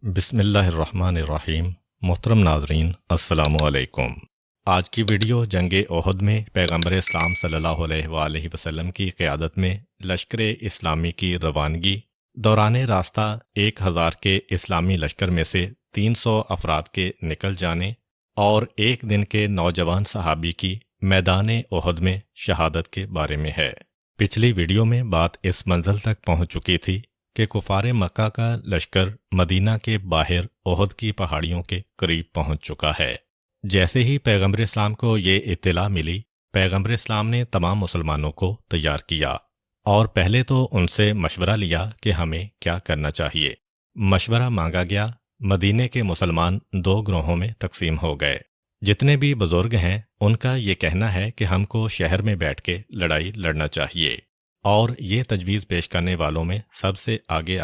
بسم اللہ الرحمن الرحیم۔ محترم ناظرین، السلام علیکم۔ آج کی ویڈیو جنگ احد میں پیغمبر اسلام صلی اللہ علیہ وآلہ وسلم کی قیادت میں لشکر اسلامی کی روانگی دوران راستہ 1000 کے اسلامی لشکر میں سے 300 افراد کے نکل جانے اور ایک دن کے نوجوان صحابی کی میدان احد میں شہادت کے بارے میں ہے۔ پچھلی ویڈیو میں بات اس منزل تک پہنچ چکی تھی کہ کفار مکہ کا لشکر مدینہ کے باہر احد کی پہاڑیوں کے قریب پہنچ چکا ہے۔ جیسے ہی پیغمبر اسلام کو یہ اطلاع ملی، پیغمبر اسلام نے تمام مسلمانوں کو تیار کیا اور پہلے تو ان سے مشورہ لیا کہ ہمیں کیا کرنا چاہیے۔ مشورہ مانگا گیا۔ مدینے کے مسلمان 2 گروہوں میں تقسیم ہو گئے۔ جتنے بھی بزرگ ہیں ان کا یہ کہنا ہے کہ ہم کو شہر میں بیٹھ کے لڑائی لڑنا چاہیے، اور یہ تجویز پیش کرنے والوں میں سب سے آگے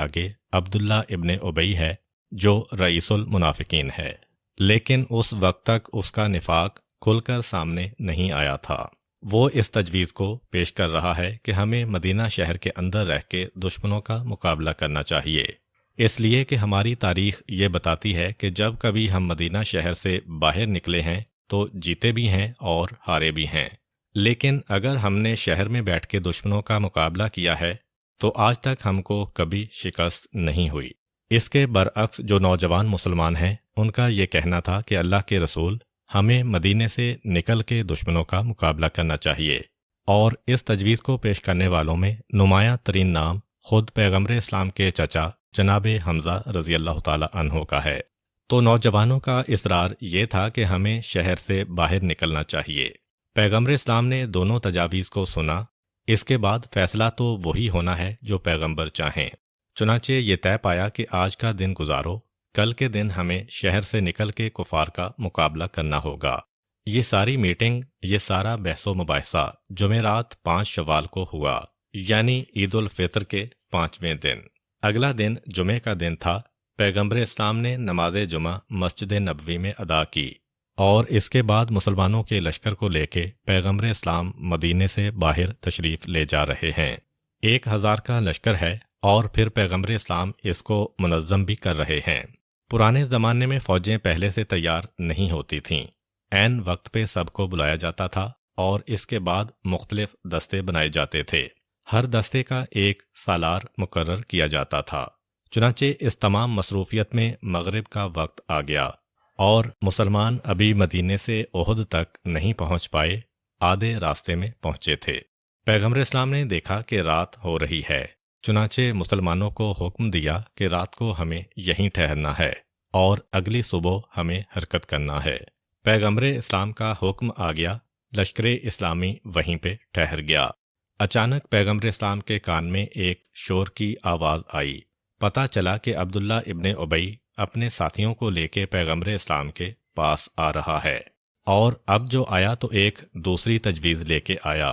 عبداللہ ابن ابی ہے جو رئیس المنافقین ہے، لیکن اس وقت تک اس کا نفاق کھل کر سامنے نہیں آیا تھا۔ وہ اس تجویز کو پیش کر رہا ہے کہ ہمیں مدینہ شہر کے اندر رہ کے دشمنوں کا مقابلہ کرنا چاہیے، اس لیے کہ ہماری تاریخ یہ بتاتی ہے کہ جب کبھی ہم مدینہ شہر سے باہر نکلے ہیں تو جیتے بھی ہیں اور ہارے بھی ہیں، لیکن اگر ہم نے شہر میں بیٹھ کے دشمنوں کا مقابلہ کیا ہے تو آج تک ہم کو کبھی شکست نہیں ہوئی۔ اس کے برعکس جو نوجوان مسلمان ہیں ان کا یہ کہنا تھا کہ اللہ کے رسول، ہمیں مدینے سے نکل کے دشمنوں کا مقابلہ کرنا چاہیے، اور اس تجویز کو پیش کرنے والوں میں نمایاں ترین نام خود پیغمبر اسلام کے چچا جناب حمزہ رضی اللہ تعالی عنہ کا ہے۔ تو نوجوانوں کا اصرار یہ تھا کہ ہمیں شہر سے باہر نکلنا چاہیے۔ پیغمبر اسلام نے دونوں تجاویز کو سنا۔ اس کے بعد فیصلہ تو وہی ہونا ہے جو پیغمبر چاہیں۔ چنانچہ یہ طے پایا کہ آج کا دن گزارو، کل کے دن ہمیں شہر سے نکل کے کفار کا مقابلہ کرنا ہوگا۔ یہ ساری میٹنگ، یہ سارا بحث و مباحثہ جمعرات 5 شوال کو ہوا، یعنی عید الفطر کے 5ویں دن۔ اگلا دن جمعے کا دن تھا۔ پیغمبر اسلام نے نماز جمعہ مسجد نبوی میں ادا کی، اور اس کے بعد مسلمانوں کے لشکر کو لے کے پیغمبر اسلام مدینے سے باہر تشریف لے جا رہے ہیں۔ 1000 کا لشکر ہے، اور پھر پیغمبر اسلام اس کو منظم بھی کر رہے ہیں۔ پرانے زمانے میں فوجیں پہلے سے تیار نہیں ہوتی تھیں، عین وقت پہ سب کو بلایا جاتا تھا، اور اس کے بعد مختلف دستے بنائے جاتے تھے۔ ہر دستے کا ایک سالار مقرر کیا جاتا تھا۔ چنانچہ اس تمام مصروفیت میں مغرب کا وقت آ گیا، اور مسلمان ابھی مدینے سے احد تک نہیں پہنچ پائے، آدھے راستے میں پہنچے تھے۔ پیغمبر اسلام نے دیکھا کہ رات ہو رہی ہے، چنانچہ مسلمانوں کو حکم دیا کہ رات کو ہمیں یہیں ٹھہرنا ہے اور اگلی صبح ہمیں حرکت کرنا ہے۔ پیغمبر اسلام کا حکم آ گیا، لشکر اسلامی وہیں پہ ٹھہر گیا۔ اچانک پیغمبر اسلام کے کان میں ایک شور کی آواز آئی۔ پتہ چلا کہ عبداللہ ابن ابی اپنے ساتھیوں کو لے کے پیغمبر اسلام کے پاس آ رہا ہے، اور اب جو آیا تو ایک دوسری تجویز لے کے آیا۔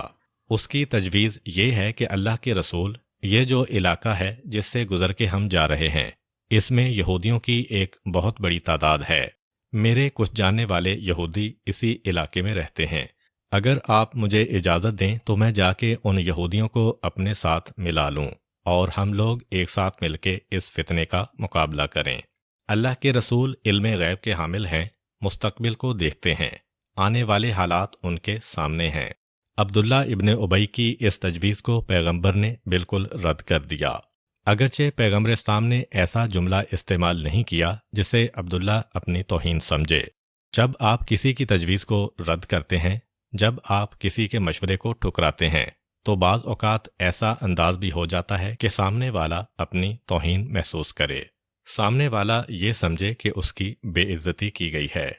اس کی تجویز یہ ہے کہ اللہ کے رسول، یہ جو علاقہ ہے جس سے گزر کے ہم جا رہے ہیں، اس میں یہودیوں کی ایک بہت بڑی تعداد ہے۔ میرے کچھ جاننے والے یہودی اسی علاقے میں رہتے ہیں۔ اگر آپ مجھے اجازت دیں تو میں جا کے ان یہودیوں کو اپنے ساتھ ملا لوں، اور ہم لوگ ایک ساتھ مل کے اس فتنے کا مقابلہ کریں۔ اللہ کے رسول علم غیب کے حامل ہیں، مستقبل کو دیکھتے ہیں، آنے والے حالات ان کے سامنے ہیں۔ عبداللہ ابن ابی کی اس تجویز کو پیغمبر نے بالکل رد کر دیا، اگرچہ پیغمبر اسلام نے ایسا جملہ استعمال نہیں کیا جسے عبداللہ اپنی توہین سمجھے۔ جب آپ کسی کی تجویز کو رد کرتے ہیں، جب آپ کسی کے مشورے کو ٹھکراتے ہیں، تو بعض اوقات ایسا انداز بھی ہو جاتا ہے کہ سامنے والا اپنی توہین محسوس کرے، سامنے والا یہ سمجھے کہ اس کی بے عزتی کی گئی ہے۔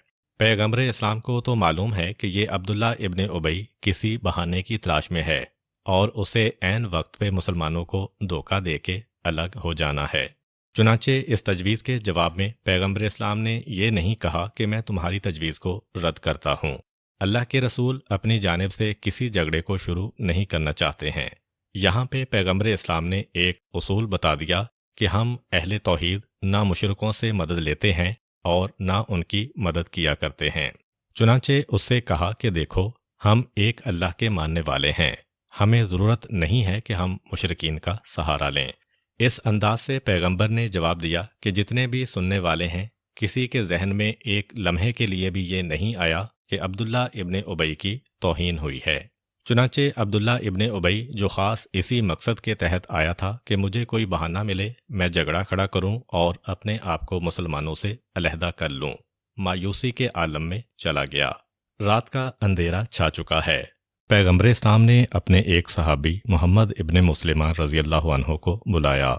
پیغمبر اسلام کو تو معلوم ہے کہ یہ عبداللہ ابن ابی کسی بہانے کی تلاش میں ہے، اور اسے عین وقت پہ مسلمانوں کو دھوکہ دے کے الگ ہو جانا ہے۔ چنانچہ اس تجویز کے جواب میں پیغمبر اسلام نے یہ نہیں کہا کہ میں تمہاری تجویز کو رد کرتا ہوں۔ اللہ کے رسول اپنی جانب سے کسی جھگڑے کو شروع نہیں کرنا چاہتے ہیں۔ یہاں پہ پیغمبر اسلام نے ایک اصول بتا دیا کہ ہم اہل توحید نہ مشرکوں سے مدد لیتے ہیں اور نہ ان کی مدد کیا کرتے ہیں۔ چنانچہ اس سے کہا کہ دیکھو، ہم ایک اللہ کے ماننے والے ہیں، ہمیں ضرورت نہیں ہے کہ ہم مشرکین کا سہارا لیں۔ اس انداز سے پیغمبر نے جواب دیا کہ جتنے بھی سننے والے ہیں، کسی کے ذہن میں ایک لمحے کے لیے بھی یہ نہیں آیا کہ عبداللہ ابن ابی کی توہین ہوئی ہے۔ چنانچہ عبداللہ ابن ابی، جو خاص اسی مقصد کے تحت آیا تھا کہ مجھے کوئی بہانہ ملے، میں جھگڑا کھڑا کروں اور اپنے آپ کو مسلمانوں سے علیحدہ کر لوں، مایوسی کے عالم میں چلا گیا۔ رات کا اندھیرا چھا چکا ہے۔ پیغمبر اسلام نے اپنے ایک صحابی محمد ابن مسلمہ رضی اللہ عنہ کو بلایا۔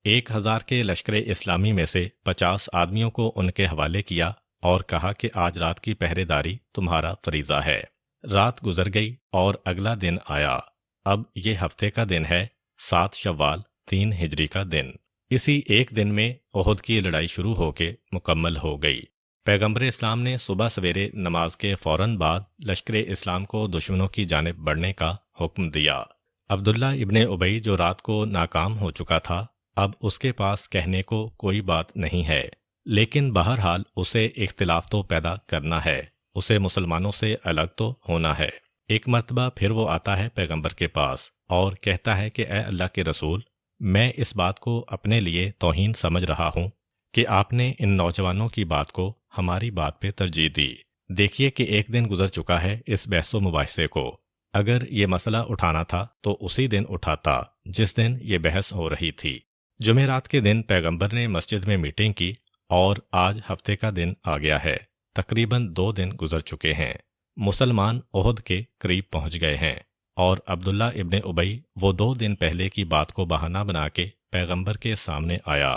1000 کے لشکر اسلامی میں سے 50 آدمیوں کو ان کے حوالے کیا اور کہا کہ آج رات کی پہرے داری تمہارا فریضہ ہے۔ رات گزر گئی اور اگلا دن آیا۔ اب یہ ہفتے کا دن ہے، 7 شوال 3 ہجری کا دن۔ اسی ایک دن میں احد کی لڑائی شروع ہو کے مکمل ہو گئی۔ پیغمبر اسلام نے صبح سویرے نماز کے فوراً بعد لشکر اسلام کو دشمنوں کی جانب بڑھنے کا حکم دیا۔ عبداللہ ابن ابی، جو رات کو ناکام ہو چکا تھا، اب اس کے پاس کہنے کو کوئی بات نہیں ہے، لیکن بہرحال اسے اختلاف تو پیدا کرنا ہے، اسے مسلمانوں سے الگ تو ہونا ہے۔ ایک مرتبہ پھر وہ آتا ہے پیغمبر کے پاس اور کہتا ہے کہ اے اللہ کے رسول، میں اس بات کو اپنے لیے توہین سمجھ رہا ہوں کہ آپ نے ان نوجوانوں کی بات کو ہماری بات پہ ترجیح دی۔ دیکھیے کہ ایک دن گزر چکا ہے اس بحث و مباحثے کو۔ اگر یہ مسئلہ اٹھانا تھا تو اسی دن اٹھاتا جس دن یہ بحث ہو رہی تھی۔ جمعرات کے دن پیغمبر نے مسجد میں میٹنگ کی اور آج ہفتے کا دن آ گیا ہے۔ تقریباً 2 دن گزر چکے ہیں۔ مسلمان احد کے قریب پہنچ گئے ہیں اور عبداللہ ابن ابی وہ 2 دن پہلے کی بات کو بہانہ بنا کے پیغمبر کے سامنے آیا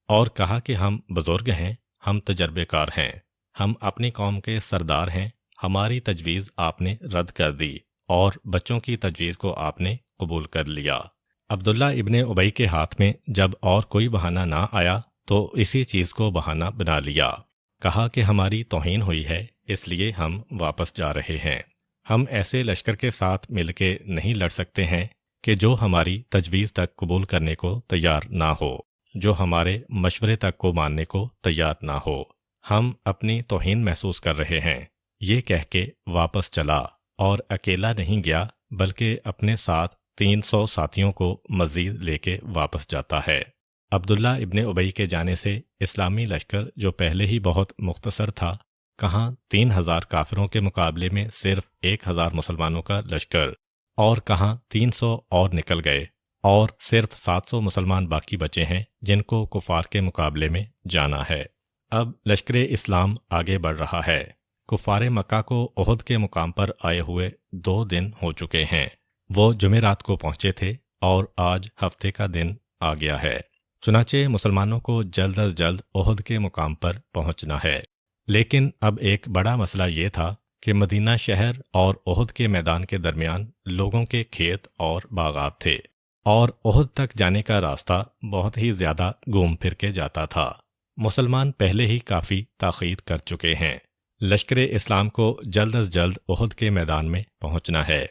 اور کہا کہ ہم بزرگ ہیں، ہم تجربے کار ہیں، ہم اپنی قوم کے سردار ہیں، ہماری تجویز آپ نے رد کر دی اور بچوں کی تجویز کو آپ نے قبول کر لیا۔ عبداللہ ابن ابی کے ہاتھ میں جب اور کوئی بہانہ نہ آیا تو اسی چیز کو بہانہ بنا لیا۔ کہا کہ ہماری توہین ہوئی ہے، اس لیے ہم واپس جا رہے ہیں۔ ہم ایسے لشکر کے ساتھ مل کے نہیں لڑ سکتے ہیں کہ جو ہماری تجویز تک قبول کرنے کو تیار نہ ہو، جو ہمارے مشورے تک کو ماننے کو تیار نہ ہو۔ ہم اپنی توہین محسوس کر رہے ہیں۔ یہ کہہ کے واپس چلا اور اکیلا نہیں گیا بلکہ اپنے ساتھ 300 ساتھیوں کو مزید لے کے واپس جاتا ہے۔ عبداللہ ابن ابی کے جانے سے اسلامی لشکر جو پہلے ہی بہت مختصر تھا، کہاں 3000 کافروں کے مقابلے میں صرف 1000 مسلمانوں کا لشکر، اور کہاں 300 اور نکل گئے اور صرف 700 مسلمان باقی بچے ہیں جن کو کفار کے مقابلے میں جانا ہے۔ اب لشکر اسلام آگے بڑھ رہا ہے۔ کفار مکہ کو احد کے مقام پر آئے ہوئے 2 دن ہو چکے ہیں۔ وہ جمعرات کو پہنچے تھے اور آج ہفتے کا دن آ گیا ہے۔ چنانچہ مسلمانوں کو جلد از جلد احد کے مقام پر پہنچنا ہے۔ لیکن اب ایک بڑا مسئلہ یہ تھا کہ مدینہ شہر اور احد کے میدان کے درمیان لوگوں کے کھیت اور باغات تھے اور احد تک جانے کا راستہ بہت ہی زیادہ گھوم پھر کے جاتا تھا۔ مسلمان پہلے ہی کافی تاخیر کر چکے ہیں۔ لشکر اسلام کو جلد از جلد احد کے میدان میں پہنچنا ہے۔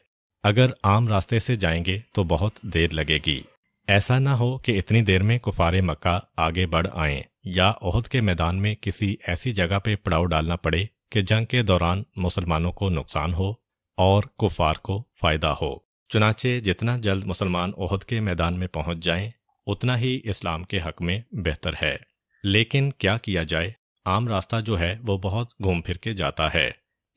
اگر عام راستے سے جائیں گے تو بہت دیر لگے گی۔ ایسا نہ ہو کہ اتنی دیر میں کفار مکہ آگے بڑھ آئیں یا احد کے میدان میں کسی ایسی جگہ پہ پڑاؤ ڈالنا پڑے کہ جنگ کے دوران مسلمانوں کو نقصان ہو اور کفار کو فائدہ ہو۔ چنانچہ جتنا جلد مسلمان احد کے میدان میں پہنچ جائیں اتنا ہی اسلام کے حق میں بہتر ہے۔ لیکن کیا کیا جائے؟ عام راستہ جو ہے وہ بہت گھوم پھر کے جاتا ہے۔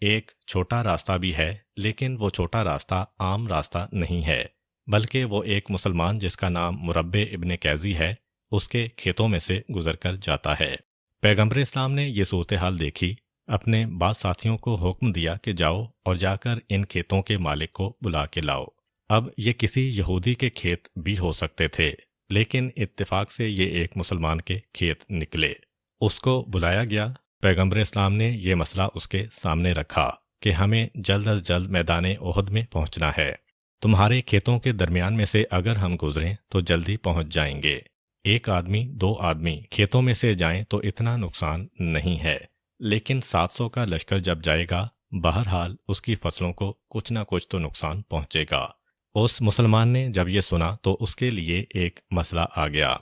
ایک چھوٹا راستہ بھی ہے لیکن وہ چھوٹا راستہ عام راستہ نہیں ہے، بلکہ وہ ایک مسلمان جس کا نام مربع ابن قیزی ہے، اس کے کھیتوں میں سے گزر کر جاتا ہے۔ پیغمبر اسلام نے یہ صورتحال دیکھی، اپنے بعض ساتھیوں کو حکم دیا کہ جاؤ اور جا کر ان کھیتوں کے مالک کو بلا کے لاؤ۔ اب یہ کسی یہودی کے کھیت بھی ہو سکتے تھے، لیکن اتفاق سے یہ ایک مسلمان کے کھیت نکلے۔ اس کو بلایا گیا۔ پیغمبر اسلام نے یہ مسئلہ اس کے سامنے رکھا کہ ہمیں جلد از جلد میدان احد میں پہنچنا ہے۔ تمہارے کھیتوں کے درمیان میں سے اگر ہم گزریں تو جلدی پہنچ جائیں گے۔ 1 آدمی 2 آدمی کھیتوں میں سے جائیں تو اتنا نقصان نہیں ہے، لیکن 700 کا لشکر جب جائے گا بہرحال اس کی فصلوں کو کچھ نہ کچھ تو نقصان پہنچے گا۔ اس مسلمان نے جب یہ سنا تو اس کے لیے ایک مسئلہ آ گیا۔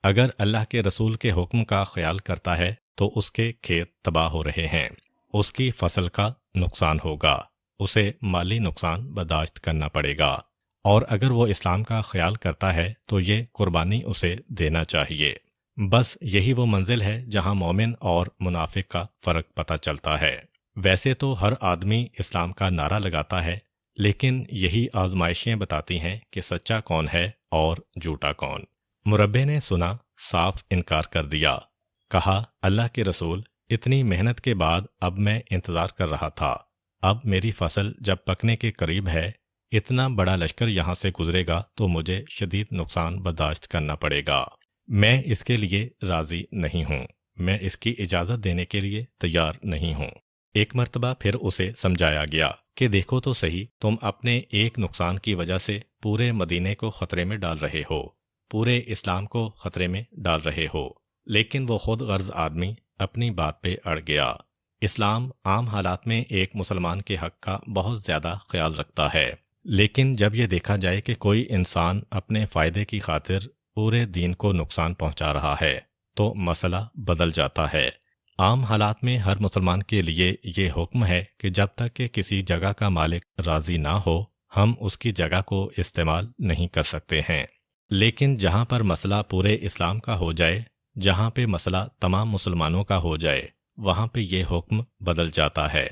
اگر اللہ کے رسول کے حکم کا خیال کرتا ہے تو اس کے کھیت تباہ ہو رہے ہیں، اس کی فصل کا نقصان ہوگا، اسے مالی نقصان برداشت کرنا پڑے گا، اور اگر وہ اسلام کا خیال کرتا ہے تو یہ قربانی اسے دینا چاہیے۔ بس یہی وہ منزل ہے جہاں مومن اور منافق کا فرق پتہ چلتا ہے۔ ویسے تو ہر آدمی اسلام کا نعرہ لگاتا ہے، لیکن یہی آزمائشیں بتاتی ہیں کہ سچا کون ہے اور جھوٹا کون۔ مربے نے سنا، صاف انکار کر دیا۔ کہا، اللہ کے رسول، اتنی محنت کے بعد اب میں انتظار کر رہا تھا، اب میری فصل جب پکنے کے قریب ہے، اتنا بڑا لشکر یہاں سے گزرے گا تو مجھے شدید نقصان برداشت کرنا پڑے گا۔ میں اس کے لیے راضی نہیں ہوں، میں اس کی اجازت دینے کے لیے تیار نہیں ہوں۔ ایک مرتبہ پھر اسے سمجھایا گیا کہ دیکھو تو صحیح، تم اپنے ایک نقصان کی وجہ سے پورے مدینے کو خطرے میں ڈال رہے ہو، پورے اسلام کو خطرے میں ڈال رہے ہو۔ لیکن وہ خود غرض آدمی اپنی بات پہ اڑ گیا۔ اسلام عام حالات میں ایک مسلمان کے حق کا بہت زیادہ خیال رکھتا ہے، لیکن جب یہ دیکھا جائے کہ کوئی انسان اپنے فائدے کی خاطر پورے دین کو نقصان پہنچا رہا ہے تو مسئلہ بدل جاتا ہے۔ عام حالات میں ہر مسلمان کے لیے یہ حکم ہے کہ جب تک کہ کسی جگہ کا مالک راضی نہ ہو، ہم اس کی جگہ کو استعمال نہیں کر سکتے ہیں۔ لیکن جہاں پر مسئلہ پورے اسلام کا ہو جائے، جہاں پہ مسئلہ تمام مسلمانوں کا ہو جائے، وہاں پہ یہ حکم بدل جاتا ہے۔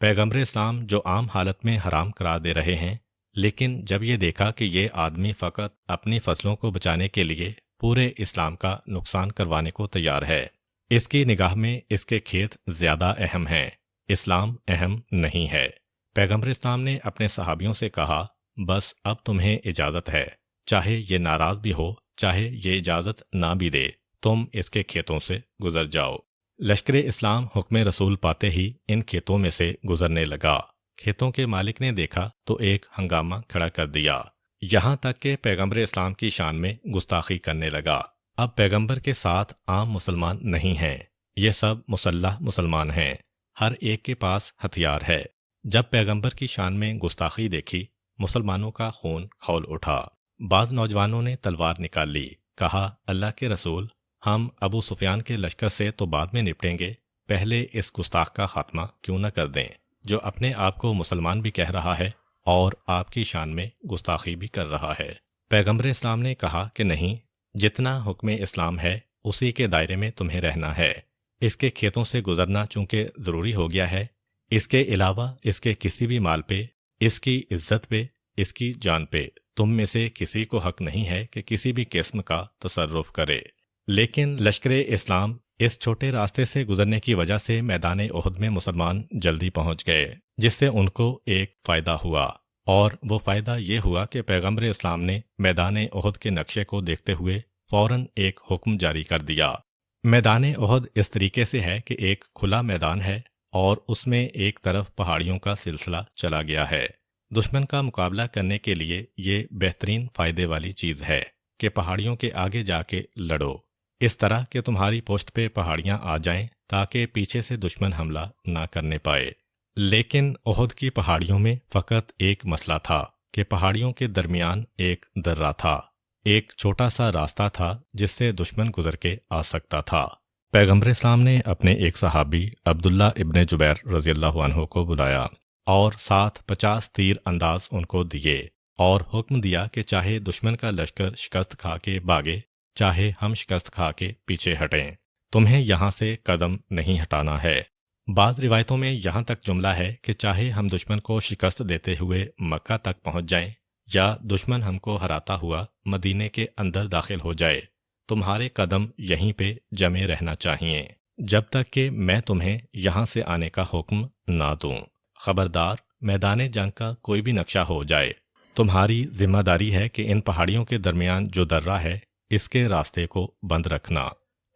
پیغمبر اسلام جو عام حالت میں حرام قرار دے رہے ہیں، لیکن جب یہ دیکھا کہ یہ آدمی فقط اپنی فصلوں کو بچانے کے لیے پورے اسلام کا نقصان کروانے کو تیار ہے، اس کی نگاہ میں اس کے کھیت زیادہ اہم ہیں، اسلام اہم نہیں ہے۔ پیغمبر اسلام نے اپنے صحابیوں سے کہا، بس اب تمہیں اجازت ہے، چاہے یہ ناراض بھی ہو، چاہے یہ اجازت نہ بھی دے، تم اس کے کھیتوں سے گزر جاؤ۔ لشکر اسلام حکم رسول پاتے ہی ان کھیتوں میں سے گزرنے لگا۔ کھیتوں کے مالک نے دیکھا تو ایک ہنگامہ کھڑا کر دیا، یہاں تک کہ پیغمبر اسلام کی شان میں گستاخی کرنے لگا۔ اب پیغمبر کے ساتھ عام مسلمان نہیں ہیں، یہ سب مسلح مسلمان ہیں، ہر ایک کے پاس ہتھیار ہے۔ جب پیغمبر کی شان میں گستاخی دیکھی، مسلمانوں کا خون کھول اٹھا۔ بعض نوجوانوں نے تلوار نکال لی، کہا، اللہ کے رسول، ہم ابو سفیان کے لشکر سے تو بعد میں نپٹیں گے، پہلے اس گستاخ کا خاتمہ کیوں نہ کر دیں، جو اپنے آپ کو مسلمان بھی کہہ رہا ہے اور آپ کی شان میں گستاخی بھی کر رہا ہے۔ پیغمبر اسلام نے کہا کہ نہیں، جتنا حکم اسلام ہے اسی کے دائرے میں تمہیں رہنا ہے۔ اس کے کھیتوں سے گزرنا چونکہ ضروری ہو گیا ہے، اس کے علاوہ اس کے کسی بھی مال پہ، اس کی عزت پہ، اس کی جان پہ تم میں سے کسی کو حق نہیں ہے کہ کسی بھی قسم کا تصرف کرے۔ لیکن لشکر اسلام اس چھوٹے راستے سے گزرنے کی وجہ سے میدان احد میں مسلمان جلدی پہنچ گئے، جس سے ان کو ایک فائدہ ہوا، اور وہ فائدہ یہ ہوا کہ پیغمبر اسلام نے میدان احد کے نقشے کو دیکھتے ہوئے فوراً ایک حکم جاری کر دیا۔ میدان احد اس طریقے سے ہے کہ ایک کھلا میدان ہے اور اس میں ایک طرف پہاڑیوں کا سلسلہ چلا گیا ہے۔ دشمن کا مقابلہ کرنے کے لیے یہ بہترین فائدے والی چیز ہے کہ پہاڑیوں کے آگے جا کے لڑو، اس طرح کہ تمہاری پوسٹ پہ پہاڑیاں آ جائیں تاکہ پیچھے سے دشمن حملہ نہ کرنے پائے۔ لیکن احد کی پہاڑیوں میں فقط ایک مسئلہ تھا کہ پہاڑیوں کے درمیان ایک درہ تھا، ایک چھوٹا سا راستہ تھا جس سے دشمن گزر کے آ سکتا تھا۔ پیغمبر اسلام نے اپنے ایک صحابی عبداللہ ابن جبیر رضی اللہ عنہ کو بلایا اور ساتھ 50 تیر انداز ان کو دیے اور حکم دیا کہ چاہے دشمن کا لشکر شکست کھا کے بھاگے، چاہے ہم شکست کھا کے پیچھے ہٹیں، تمہیں یہاں سے قدم نہیں ہٹانا ہے۔ بعض روایتوں میں یہاں تک جملہ ہے کہ چاہے ہم دشمن کو شکست دیتے ہوئے مکہ تک پہنچ جائیں یا دشمن ہم کو ہراتا ہوا مدینے کے اندر داخل ہو جائے، تمہارے قدم یہیں پہ جمے رہنا چاہیے جب تک کہ میں تمہیں یہاں سے آنے کا حکم نہ دوں۔ خبردار، میدان جنگ کا کوئی بھی نقشہ ہو جائے، تمہاری ذمہ داری ہے کہ ان پہاڑیوں کے درمیان جو درہ ہے اس کے راستے کو بند رکھنا۔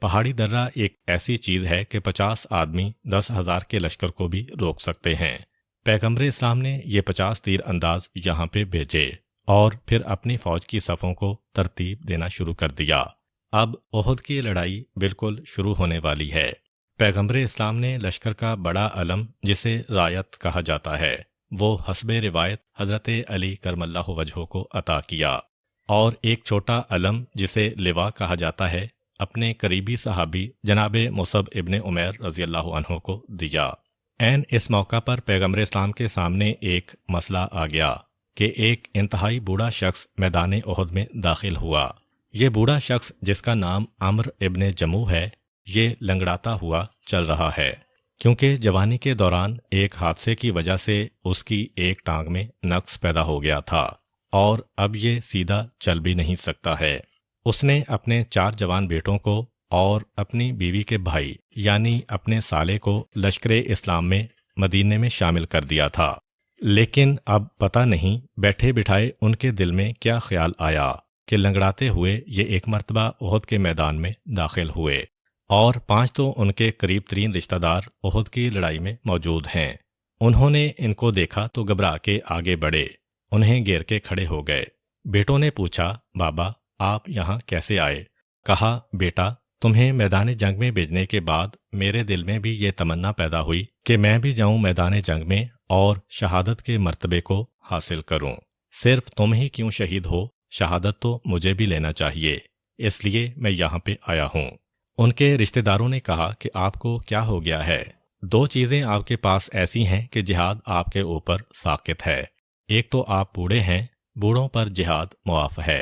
پہاڑی درہ ایک ایسی چیز ہے کہ 50 آدمی 10,000 کے لشکر کو بھی روک سکتے ہیں۔ پیغمبر اسلام نے یہ 50 تیر انداز یہاں پہ بھیجے اور پھر اپنی فوج کی صفوں کو ترتیب دینا شروع کر دیا۔ اب احد کی لڑائی بالکل شروع ہونے والی ہے۔ پیغمبر اسلام نے لشکر کا بڑا علم جسے رایت کہا جاتا ہے، وہ حسب روایت حضرت علی کرم اللہ وجہہ کو عطا کیا، اور ایک چھوٹا علم جسے لوا کہا جاتا ہے اپنے قریبی صحابی جناب مصعب ابن عمیر رضی اللہ عنہ کو دیا۔ عین اس موقع پر پیغمبر اسلام کے سامنے ایک مسئلہ آ گیا کہ ایک انتہائی بوڑھا شخص میدان احد میں داخل ہوا۔ یہ بوڑھا شخص جس کا نام عمرو ابن جموح ہے، یہ لنگڑاتا ہوا چل رہا ہے، کیونکہ جوانی کے دوران ایک حادثے کی وجہ سے اس کی ایک ٹانگ میں نقص پیدا ہو گیا تھا اور اب یہ سیدھا چل بھی نہیں سکتا ہے۔ اس نے اپنے 4 جوان بیٹوں کو اور اپنی بیوی کے بھائی یعنی اپنے سالے کو لشکر اسلام میں مدینے میں شامل کر دیا تھا، لیکن اب پتہ نہیں بیٹھے بٹھائے ان کے دل میں کیا خیال آیا کہ لنگڑاتے ہوئے یہ ایک مرتبہ احد کے میدان میں داخل ہوئے، اور 5 تو ان کے قریب ترین رشتہ دار احد کی لڑائی میں موجود ہیں۔ انہوں نے ان کو دیکھا تو گھبرا کے آگے بڑھے، انہیں گھیر کے کھڑے ہو گئے۔ بیٹوں نے پوچھا، بابا آپ یہاں کیسے آئے؟ کہا، بیٹا تمہیں میدان جنگ میں بھیجنے کے بعد میرے دل میں بھی یہ تمنا پیدا ہوئی کہ میں بھی جاؤں میدان جنگ میں اور شہادت کے مرتبے کو حاصل کروں۔ صرف تم ہی کیوں شہید ہو، شہادت تو مجھے بھی لینا چاہیے، اس لیے میں یہاں پہ آیا ہوں۔ ان کے رشتہ داروں نے کہا کہ آپ کو کیا ہو گیا ہے؟ 2 چیزیں آپ کے پاس ایسی ہیں کہ جہاد آپ کے اوپر ساقط ہے۔ ایک تو آپ بوڑھے ہیں، بوڑھوں پر جہاد معاف ہے،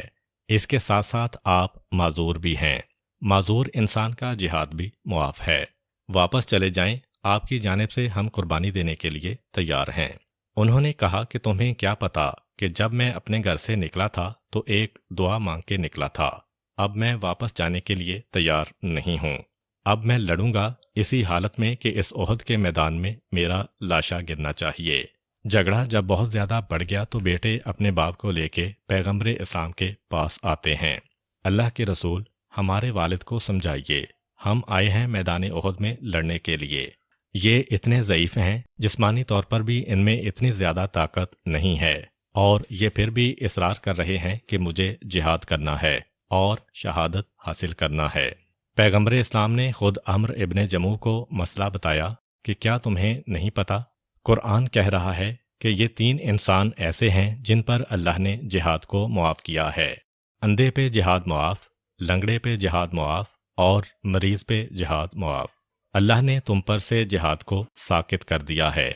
اس کے ساتھ ساتھ آپ معذور بھی ہیں، معذور انسان کا جہاد بھی معاف ہے۔ واپس چلے جائیں، آپ کی جانب سے ہم قربانی دینے کے لیے تیار ہیں۔ انہوں نے کہا کہ تمہیں کیا پتا کہ جب میں اپنے گھر سے نکلا تھا تو ایک دعا مانگ کے نکلا تھا، اب میں واپس جانے کے لیے تیار نہیں ہوں۔ اب میں لڑوں گا اسی حالت میں کہ اس احد کے میدان میں میرا لاشا گرنا چاہیے۔ جھگڑا جب بہت زیادہ بڑھ گیا تو بیٹے اپنے باپ کو لے کے پیغمبر اسلام کے پاس آتے ہیں۔ اللہ کے رسول، ہمارے والد کو سمجھائیے، ہم آئے ہیں میدان احد میں لڑنے کے لیے۔ یہ اتنے ضعیف ہیں، جسمانی طور پر بھی ان میں اتنی زیادہ طاقت نہیں ہے، اور یہ پھر بھی اصرار کر رہے ہیں کہ مجھے جہاد کرنا ہے اور شہادت حاصل کرنا ہے۔ پیغمبر اسلام نے خود عمرو ابن جموح کو مسئلہ بتایا کہ کیا تمہیں نہیں پتا؟ قرآن کہہ رہا ہے کہ یہ 3 انسان ایسے ہیں جن پر اللہ نے جہاد کو معاف کیا ہے۔ اندھے پہ جہاد معاف، لنگڑے پہ جہاد معاف، اور مریض پہ جہاد معاف۔ اللہ نے تم پر سے جہاد کو ساقط کر دیا ہے۔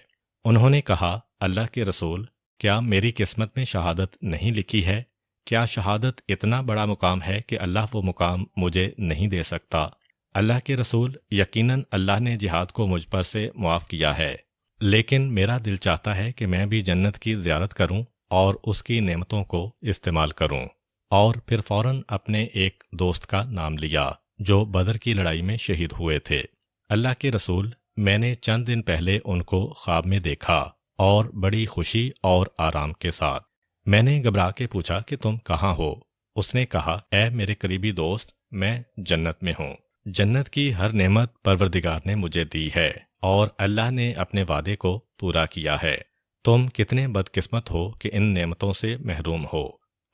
انہوں نے کہا، اللہ کے رسول، کیا میری قسمت میں شہادت نہیں لکھی ہے؟ کیا شہادت اتنا بڑا مقام ہے کہ اللہ وہ مقام مجھے نہیں دے سکتا؟ اللہ کے رسول، یقیناً اللہ نے جہاد کو مجھ پر سے معاف کیا ہے، لیکن میرا دل چاہتا ہے کہ میں بھی جنت کی زیارت کروں اور اس کی نعمتوں کو استعمال کروں۔ اور پھر فوراً اپنے ایک دوست کا نام لیا جو بدر کی لڑائی میں شہید ہوئے تھے۔ اللہ کے رسول، میں نے چند دن پہلے ان کو خواب میں دیکھا اور بڑی خوشی اور آرام کے ساتھ۔ میں نے گھبرا کے پوچھا کہ تم کہاں ہو؟ اس نے کہا، اے میرے قریبی دوست، میں جنت میں ہوں۔ جنت کی ہر نعمت پروردگار نے مجھے دی ہے اور اللہ نے اپنے وعدے کو پورا کیا ہے۔ تم کتنے بدقسمت ہو کہ ان نعمتوں سے محروم ہو۔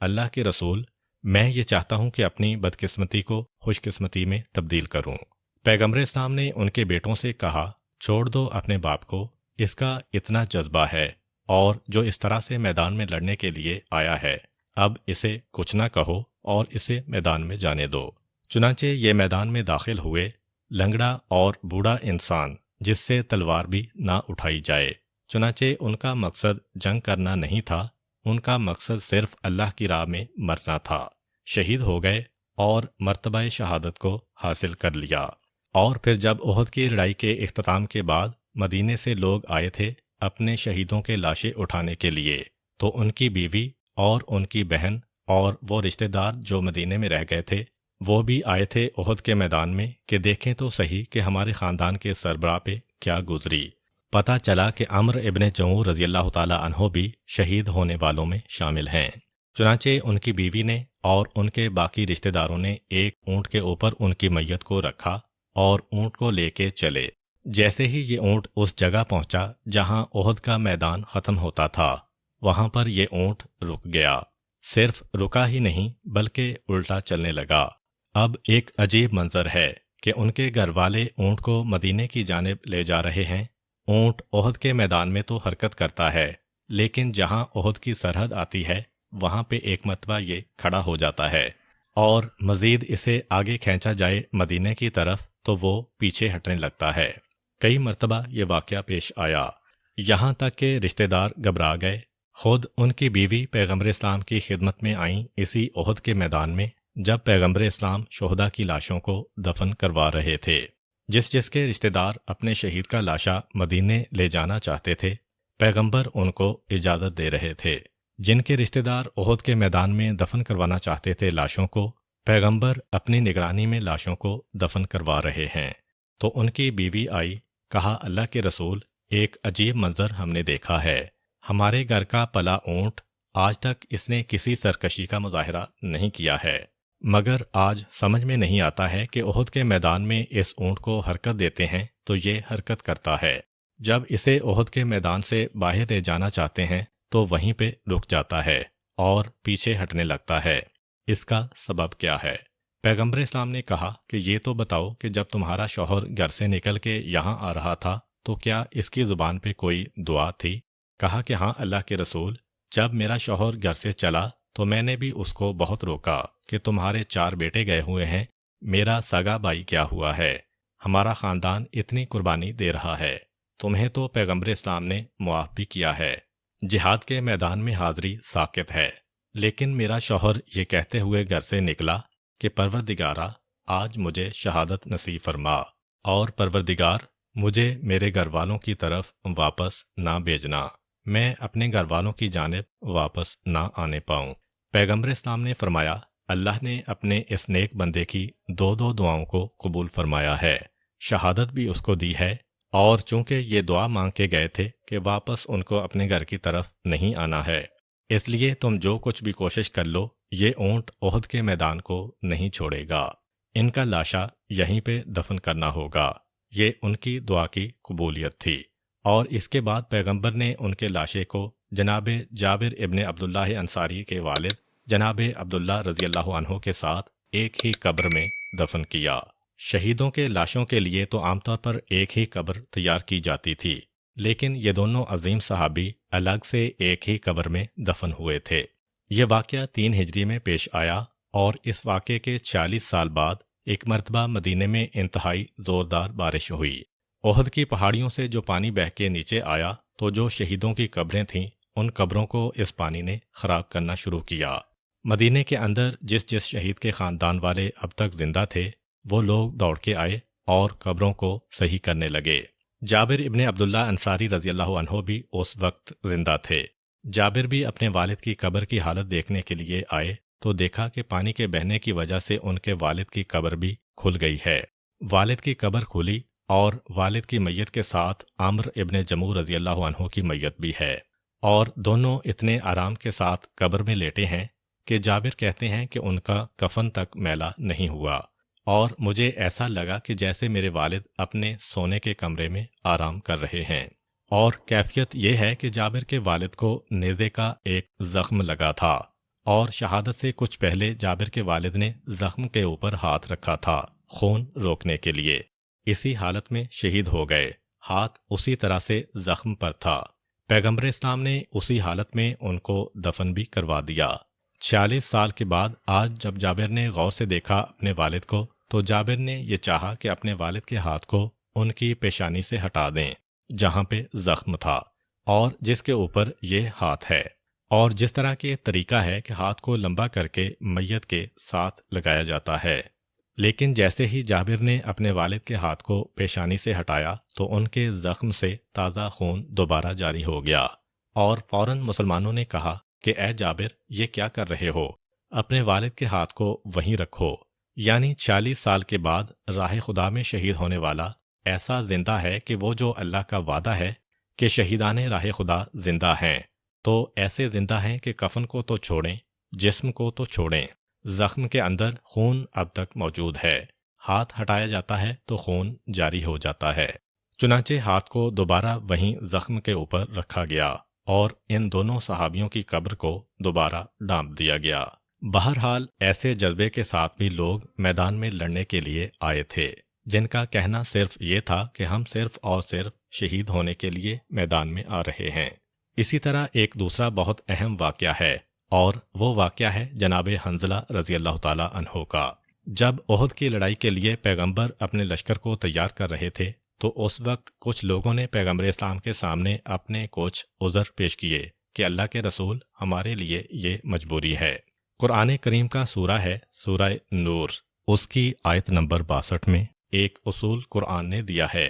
اللہ کے رسول، میں یہ چاہتا ہوں کہ اپنی بدقسمتی کو خوش قسمتی میں تبدیل کروں۔ پیغمبر اسلام نے ان کے بیٹوں سے کہا، چھوڑ دو اپنے باپ کو، اس کا اتنا جذبہ ہے اور جو اس طرح سے میدان میں لڑنے کے لیے آیا ہے، اب اسے کچھ نہ کہو اور اسے میدان میں جانے دو۔ چنانچہ یہ میدان میں داخل ہوئے، لنگڑا اور بوڑھا انسان جس سے تلوار بھی نہ اٹھائی جائے۔ چنانچہ ان کا مقصد جنگ کرنا نہیں تھا، ان کا مقصد صرف اللہ کی راہ میں مرنا تھا۔ شہید ہو گئے اور مرتبہ شہادت کو حاصل کر لیا۔ اور پھر جب احد کی لڑائی کے اختتام کے بعد مدینے سے لوگ آئے تھے اپنے شہیدوں کے لاشیں اٹھانے کے لیے، تو ان کی بیوی اور ان کی بہن اور وہ رشتہ دار جو مدینے میں رہ گئے تھے وہ بھی آئے تھے احد کے میدان میں کہ دیکھیں تو صحیح کہ ہمارے خاندان کے سربراہ پہ کیا گزری۔ پتہ چلا کہ عمرو ابن جموح رضی اللہ تعالی عنہ بھی شہید ہونے والوں میں شامل ہیں۔ چنانچہ ان کی بیوی نے اور ان کے باقی رشتہ داروں نے ایک اونٹ کے اوپر ان کی میت کو رکھا اور اونٹ کو لے کے چلے۔ جیسے ہی یہ اونٹ اس جگہ پہنچا جہاں احد کا میدان ختم ہوتا تھا، وہاں پر یہ اونٹ رک گیا۔ صرف رکا ہی نہیں بلکہ الٹا چلنے لگا۔ اب ایک عجیب منظر ہے کہ ان کے گھر والے اونٹ کو مدینے کی جانب لے جا رہے ہیں۔ اونٹ احد کے میدان میں تو حرکت کرتا ہے، لیکن جہاں احد کی سرحد آتی ہے وہاں پہ ایک مرتبہ یہ کھڑا ہو جاتا ہے، اور مزید اسے آگے کھینچا جائے مدینے کی طرف تو وہ پیچھے ہٹنے لگتا ہے۔ کئی مرتبہ یہ واقعہ پیش آیا، یہاں تک کہ رشتہ دار گھبرا گئے خود ان کی بیوی پیغمبر اسلام کی خدمت میں آئیں اسی احد کے میدان میں، جب پیغمبر اسلام شہداء کی لاشوں کو دفن کروا رہے تھے۔ جس کے رشتہ دار اپنے شہید کا لاشا مدینے لے جانا چاہتے تھے، پیغمبر ان کو اجازت دے رہے تھے۔ جن کے رشتہ دار احد کے میدان میں دفن کروانا چاہتے تھے لاشوں کو، پیغمبر اپنی نگرانی میں لاشوں کو دفن کروا رہے ہیں۔ تو ان کی بیوی آئی، کہا اللہ کے رسول، ایک عجیب منظر ہم نے دیکھا ہے۔ ہمارے گھر کا پلا اونٹ آج تک اس نے کسی سرکشی کا مظاہرہ نہیں کیا ہے، مگر آج سمجھ میں نہیں آتا ہے کہ احد کے میدان میں اس اونٹ کو حرکت دیتے ہیں تو یہ حرکت کرتا ہے، جب اسے احد کے میدان سے باہر لے جانا چاہتے ہیں تو وہیں پہ رک جاتا ہے اور پیچھے ہٹنے لگتا ہے۔ اس کا سبب کیا ہے؟ پیغمبر اسلام نے کہا کہ یہ تو بتاؤ کہ جب تمہارا شوہر گھر سے نکل کے یہاں آ رہا تھا تو کیا اس کی زبان پہ کوئی دعا تھی؟ کہا کہ ہاں اللہ کے رسول، جب میرا شوہر گھر سے چلا تو میں نے بھی اس کو بہت روکا کہ تمہارے 4 بیٹے گئے ہوئے ہیں، میرا سگا بھائی کیا ہوا ہے؟ ہمارا خاندان اتنی قربانی دے رہا ہے، تمہیں تو پیغمبر اسلام نے معاف بھی کیا ہے، جہاد کے میدان میں حاضری ساقط ہے، لیکن میرا شوہر یہ کہتے ہوئے گھر سے نکلا کہ پروردگارا آج مجھے شہادت نصیب فرما، اور پروردگار مجھے میرے گھر والوں کی طرف واپس نہ بھیجنا، میں اپنے گھر والوں کی جانب واپس نہ آنے پاؤں۔ پیغمبر اسلام نے فرمایا اللہ نے اپنے اس نیک بندے کی 2 دعاؤں کو قبول فرمایا ہے، شہادت بھی اس کو دی ہے، اور چونکہ یہ دعا مانگ کے گئے تھے کہ واپس ان کو اپنے گھر کی طرف نہیں آنا ہے، اس لیے تم جو کچھ بھی کوشش کر لو یہ اونٹ احد کے میدان کو نہیں چھوڑے گا، ان کا لاشا یہیں پہ دفن کرنا ہوگا۔ یہ ان کی دعا کی قبولیت تھی۔ اور اس کے بعد پیغمبر نے ان کے لاشے کو جناب جابر ابن عبداللہ انصاری کے والد جناب عبداللہ رضی اللہ عنہ کے ساتھ ایک ہی قبر میں دفن کیا۔ شہیدوں کے لاشوں کے لیے تو عام طور پر ایک ہی قبر تیار کی جاتی تھی، لیکن یہ دونوں عظیم صحابی الگ سے ایک ہی قبر میں دفن ہوئے تھے۔ یہ واقعہ 3 ہجری میں پیش آیا، اور اس واقعے کے 40 سال بعد ایک مرتبہ مدینے میں انتہائی زوردار بارش ہوئی۔ احد کی پہاڑیوں سے جو پانی بہہ کے نیچے آیا تو جو شہیدوں کی قبریں تھیں ان قبروں کو اس پانی نے خراب کرنا شروع کیا۔ مدینے کے اندر جس شہید کے خاندان والے اب تک زندہ تھے وہ لوگ دوڑ کے آئے اور قبروں کو صحیح کرنے لگے۔ جابر ابن عبداللہ انصاری رضی اللہ عنہ بھی اس وقت زندہ تھے۔ جابر بھی اپنے والد کی قبر کی حالت دیکھنے کے لیے آئے تو دیکھا کہ پانی کے بہنے کی وجہ سے ان کے والد کی قبر بھی کھل گئی ہے۔ والد کی قبر کھلی اور والد کی میت کے ساتھ عمرو ابن جموح رضی اللہ عنہ کی میت بھی ہے، اور دونوں اتنے آرام کے ساتھ قبر میں لیٹے ہیں کہ جابر کہتے ہیں کہ ان کا کفن تک میلا نہیں ہوا، اور مجھے ایسا لگا کہ جیسے میرے والد اپنے سونے کے کمرے میں آرام کر رہے ہیں۔ اور کیفیت یہ ہے کہ جابر کے والد کو نیزے کا ایک زخم لگا تھا، اور شہادت سے کچھ پہلے جابر کے والد نے زخم کے اوپر ہاتھ رکھا تھا خون روکنے کے لیے، اسی حالت میں شہید ہو گئے، ہاتھ اسی طرح سے زخم پر تھا۔ پیغمبر اسلام نے اسی حالت میں ان کو دفن بھی کروا دیا۔ 46 سال کے بعد آج جب جابر نے غور سے دیکھا اپنے والد کو تو جابر نے یہ چاہا کہ اپنے والد کے ہاتھ کو ان کی پیشانی سے ہٹا دیں جہاں پہ زخم تھا اور جس کے اوپر یہ ہاتھ ہے، اور جس طرح کے طریقہ ہے کہ ہاتھ کو لمبا کر کے میت کے ساتھ لگایا جاتا ہے۔ لیکن جیسے ہی جابر نے اپنے والد کے ہاتھ کو پیشانی سے ہٹایا تو ان کے زخم سے تازہ خون دوبارہ جاری ہو گیا، اور فوراً مسلمانوں نے کہا کہ اے جابر یہ کیا کر رہے ہو، اپنے والد کے ہاتھ کو وہیں رکھو۔ یعنی 40 سال کے بعد راہ خدا میں شہید ہونے والا ایسا زندہ ہے کہ وہ جو اللہ کا وعدہ ہے کہ شہیدان راہ خدا زندہ ہیں، تو ایسے زندہ ہیں کہ کفن کو تو چھوڑیں، جسم کو تو چھوڑیں، زخم کے اندر خون اب تک موجود ہے، ہاتھ ہٹایا جاتا ہے تو خون جاری ہو جاتا ہے۔ چنانچہ ہاتھ کو دوبارہ وہیں زخم کے اوپر رکھا گیا اور ان دونوں صحابیوں کی قبر کو دوبارہ ڈانپ دیا گیا۔ بہرحال ایسے جذبے کے ساتھ بھی لوگ میدان میں لڑنے کے لیے آئے تھے جن کا کہنا صرف یہ تھا کہ ہم صرف اور صرف شہید ہونے کے لیے میدان میں آ رہے ہیں۔ اسی طرح ایک دوسرا بہت اہم واقعہ ہے، اور وہ واقعہ ہے جناب حنظلہ رضی اللہ تعالی عنہ کا۔ جب احد کی لڑائی کے لیے پیغمبر اپنے لشکر کو تیار کر رہے تھے تو اس وقت کچھ لوگوں نے پیغمبر اسلام کے سامنے اپنے کچھ عذر پیش کیے کہ اللہ کے رسول ہمارے لیے یہ مجبوری ہے۔ قرآن کریم کا سورہ ہے سورہ نور، اس کی آیت نمبر 62 میں ایک اصول قرآن نے دیا ہے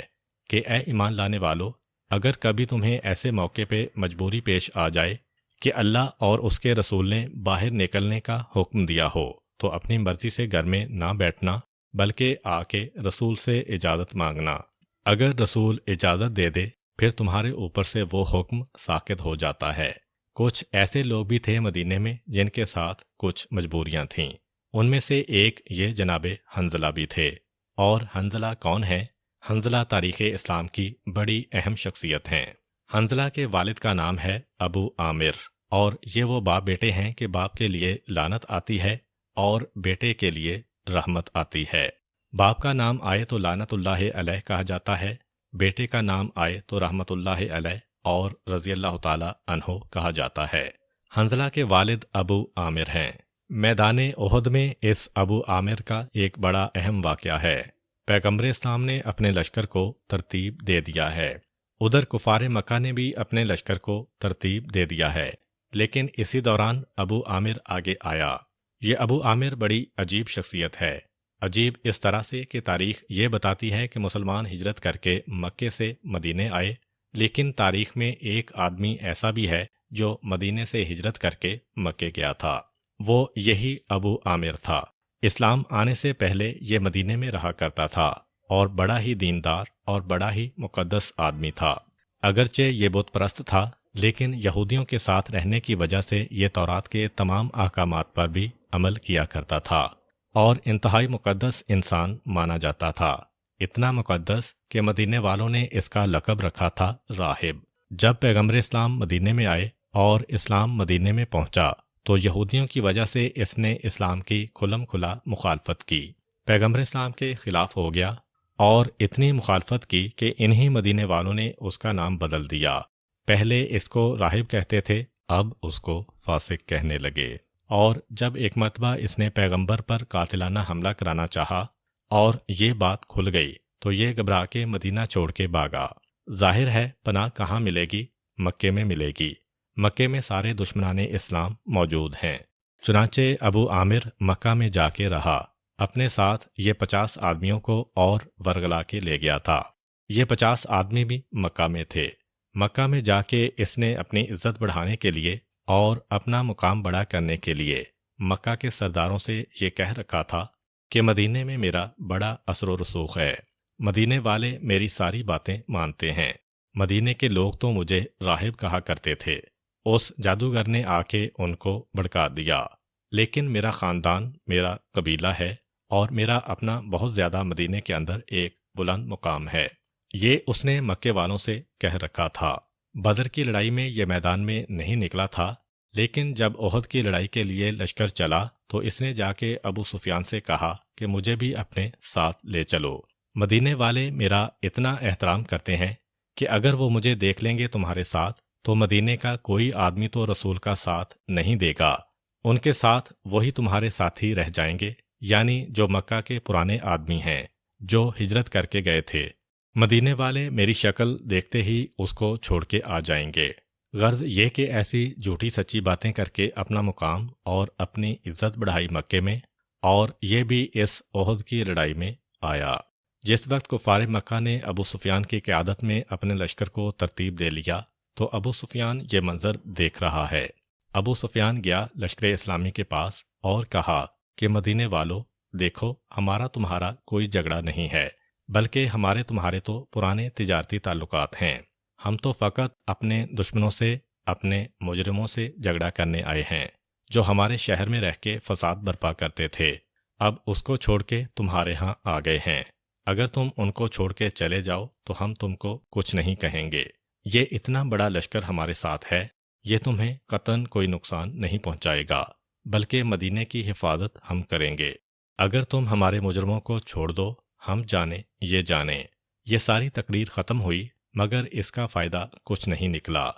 کہ اے ایمان لانے والو، اگر کبھی تمہیں ایسے موقع پہ مجبوری پیش آ جائے کہ اللہ اور اس کے رسول نے باہر نکلنے کا حکم دیا ہو تو اپنی مرضی سے گھر میں نہ بیٹھنا بلکہ آ کے رسول سے اجازت مانگنا۔ اگر رسول اجازت دے دے پھر تمہارے اوپر سے وہ حکم ساقط ہو جاتا ہے۔ کچھ ایسے لوگ بھی تھے مدینے میں جن کے ساتھ کچھ مجبوریاں تھیں، ان میں سے ایک یہ جناب حنظلہ بھی تھے۔ اور حنظلہ کون ہے؟ حنظلہ تاریخ اسلام کی بڑی اہم شخصیت ہیں۔ حنظلہ کے والد کا نام ہے ابو عامر، اور یہ وہ باپ بیٹے ہیں کہ باپ کے لیے لعنت آتی ہے اور بیٹے کے لیے رحمت آتی ہے۔ باپ کا نام آئے تو لعنت اللہ علیہ کہا جاتا ہے، بیٹے کا نام آئے تو رحمت اللہ علیہ اور رضی اللہ تعالی عنہ کہا جاتا ہے۔ حنظلہ کے والد ابو عامر ہیں۔ میدان احد میں اس ابو عامر کا ایک بڑا اہم واقعہ ہے۔ پیغمبر اسلام نے اپنے لشکر کو ترتیب دے دیا ہے، ادھر کفار مکہ نے بھی اپنے لشکر کو ترتیب دے دیا ہے، لیکن اسی دوران ابو عامر آگے آیا۔ یہ ابو عامر بڑی عجیب شخصیت ہے، عجیب اس طرح سے کہ تاریخ یہ بتاتی ہے کہ مسلمان ہجرت کر کے مکے سے مدینے آئے، لیکن تاریخ میں ایک آدمی ایسا بھی ہے جو مدینے سے ہجرت کر کے مکے گیا تھا، وہ یہی ابو عامر تھا۔ اسلام آنے سے پہلے یہ مدینے میں رہا کرتا تھا اور بڑا ہی دیندار اور بڑا ہی مقدس آدمی تھا۔ اگرچہ یہ بت پرست تھا، لیکن یہودیوں کے ساتھ رہنے کی وجہ سے یہ تورات کے تمام احکامات پر بھی عمل کیا کرتا تھا اور انتہائی مقدس انسان مانا جاتا تھا، اتنا مقدس کہ مدینے والوں نے اس کا لقب رکھا تھا راہب۔ جب پیغمبر اسلام مدینے میں آئے اور اسلام مدینے میں پہنچا تو یہودیوں کی وجہ سے اس نے اسلام کی کھلم کھلا مخالفت کی، پیغمبر اسلام کے خلاف ہو گیا اور اتنی مخالفت کی کہ انہی مدینے والوں نے اس کا نام بدل دیا۔ پہلے اس کو راہب کہتے تھے، اب اس کو فاسق کہنے لگے۔ اور جب ایک مرتبہ اس نے پیغمبر پر قاتلانہ حملہ کرانا چاہا اور یہ بات کھل گئی تو یہ گھبرا کے مدینہ چھوڑ کے بھاگا۔ ظاہر ہے پناہ کہاں ملے گی؟ مکے میں ملے گی۔ مکے میں سارے دشمنان اسلام موجود ہیں۔ چنانچہ ابو عامر مکہ میں جا کے رہا، اپنے ساتھ یہ 50 آدمیوں کو اور ورگلا کے لے گیا تھا۔ یہ 50 آدمی بھی مکہ میں تھے۔ مکہ میں جا کے اس نے اپنی عزت بڑھانے کے لیے اور اپنا مقام بڑا کرنے کے لیے مکہ کے سرداروں سے یہ کہہ رکھا تھا کہ مدینے میں میرا بڑا اثر و رسوخ ہے، مدینے والے میری ساری باتیں مانتے ہیں۔ مدینے کے لوگ تو مجھے راہب کہا کرتے تھے۔ اس جادوگر نے آ کے ان کو بھڑکا دیا، لیکن میرا خاندان، میرا قبیلہ ہے اور میرا اپنا بہت زیادہ مدینے کے اندر ایک بلند مقام ہے۔ یہ اس نے مکے والوں سے کہہ رکھا تھا۔ بدر کی لڑائی میں یہ میدان میں نہیں نکلا تھا، لیکن جب احد کی لڑائی کے لیے لشکر چلا تو اس نے جا کے ابو سفیان سے کہا کہ مجھے بھی اپنے ساتھ لے چلو۔ مدینے والے میرا اتنا احترام کرتے ہیں کہ اگر وہ مجھے دیکھ لیں گے تمہارے ساتھ تو مدینے کا کوئی آدمی تو رسول کا ساتھ نہیں دے گا، ان کے ساتھ وہی تمہارے ساتھی رہ جائیں گے، یعنی جو مکہ کے پرانے آدمی ہیں جو ہجرت کر کے گئے تھے۔ مدینے والے میری شکل دیکھتے ہی اس کو چھوڑ کے آ جائیں گے۔ غرض یہ کہ ایسی جھوٹی سچی باتیں کر کے اپنا مقام اور اپنی عزت بڑھائی مکے میں، اور یہ بھی اس احد کی لڑائی میں آیا۔ جس وقت کفار مکہ نے ابو سفیان کی قیادت میں اپنے لشکر کو ترتیب دے لیا تو ابو سفیان یہ منظر دیکھ رہا ہے۔ ابو سفیان گیا لشکر اسلامی کے پاس اور کہا کہ مدینے والو دیکھو، ہمارا تمہارا کوئی جھگڑا نہیں ہے، بلکہ ہمارے تمہارے تو پرانے تجارتی تعلقات ہیں۔ ہم تو فقط اپنے دشمنوں سے، اپنے مجرموں سے جھگڑا کرنے آئے ہیں جو ہمارے شہر میں رہ کے فساد برپا کرتے تھے، اب اس کو چھوڑ کے تمہارے ہاں آ گئے ہیں۔ اگر تم ان کو چھوڑ کے چلے جاؤ تو ہم تم کو کچھ نہیں کہیں گے۔ یہ اتنا بڑا لشکر ہمارے ساتھ ہے، یہ تمہیں قطعاً کوئی نقصان نہیں پہنچائے گا، بلکہ مدینے کی حفاظت ہم کریں گے۔ اگر تم ہمارے مجرموں کو چھوڑ دو، ہم جانیں یہ جانیں۔ یہ ساری تقریر ختم ہوئی مگر اس کا فائدہ کچھ نہیں نکلا،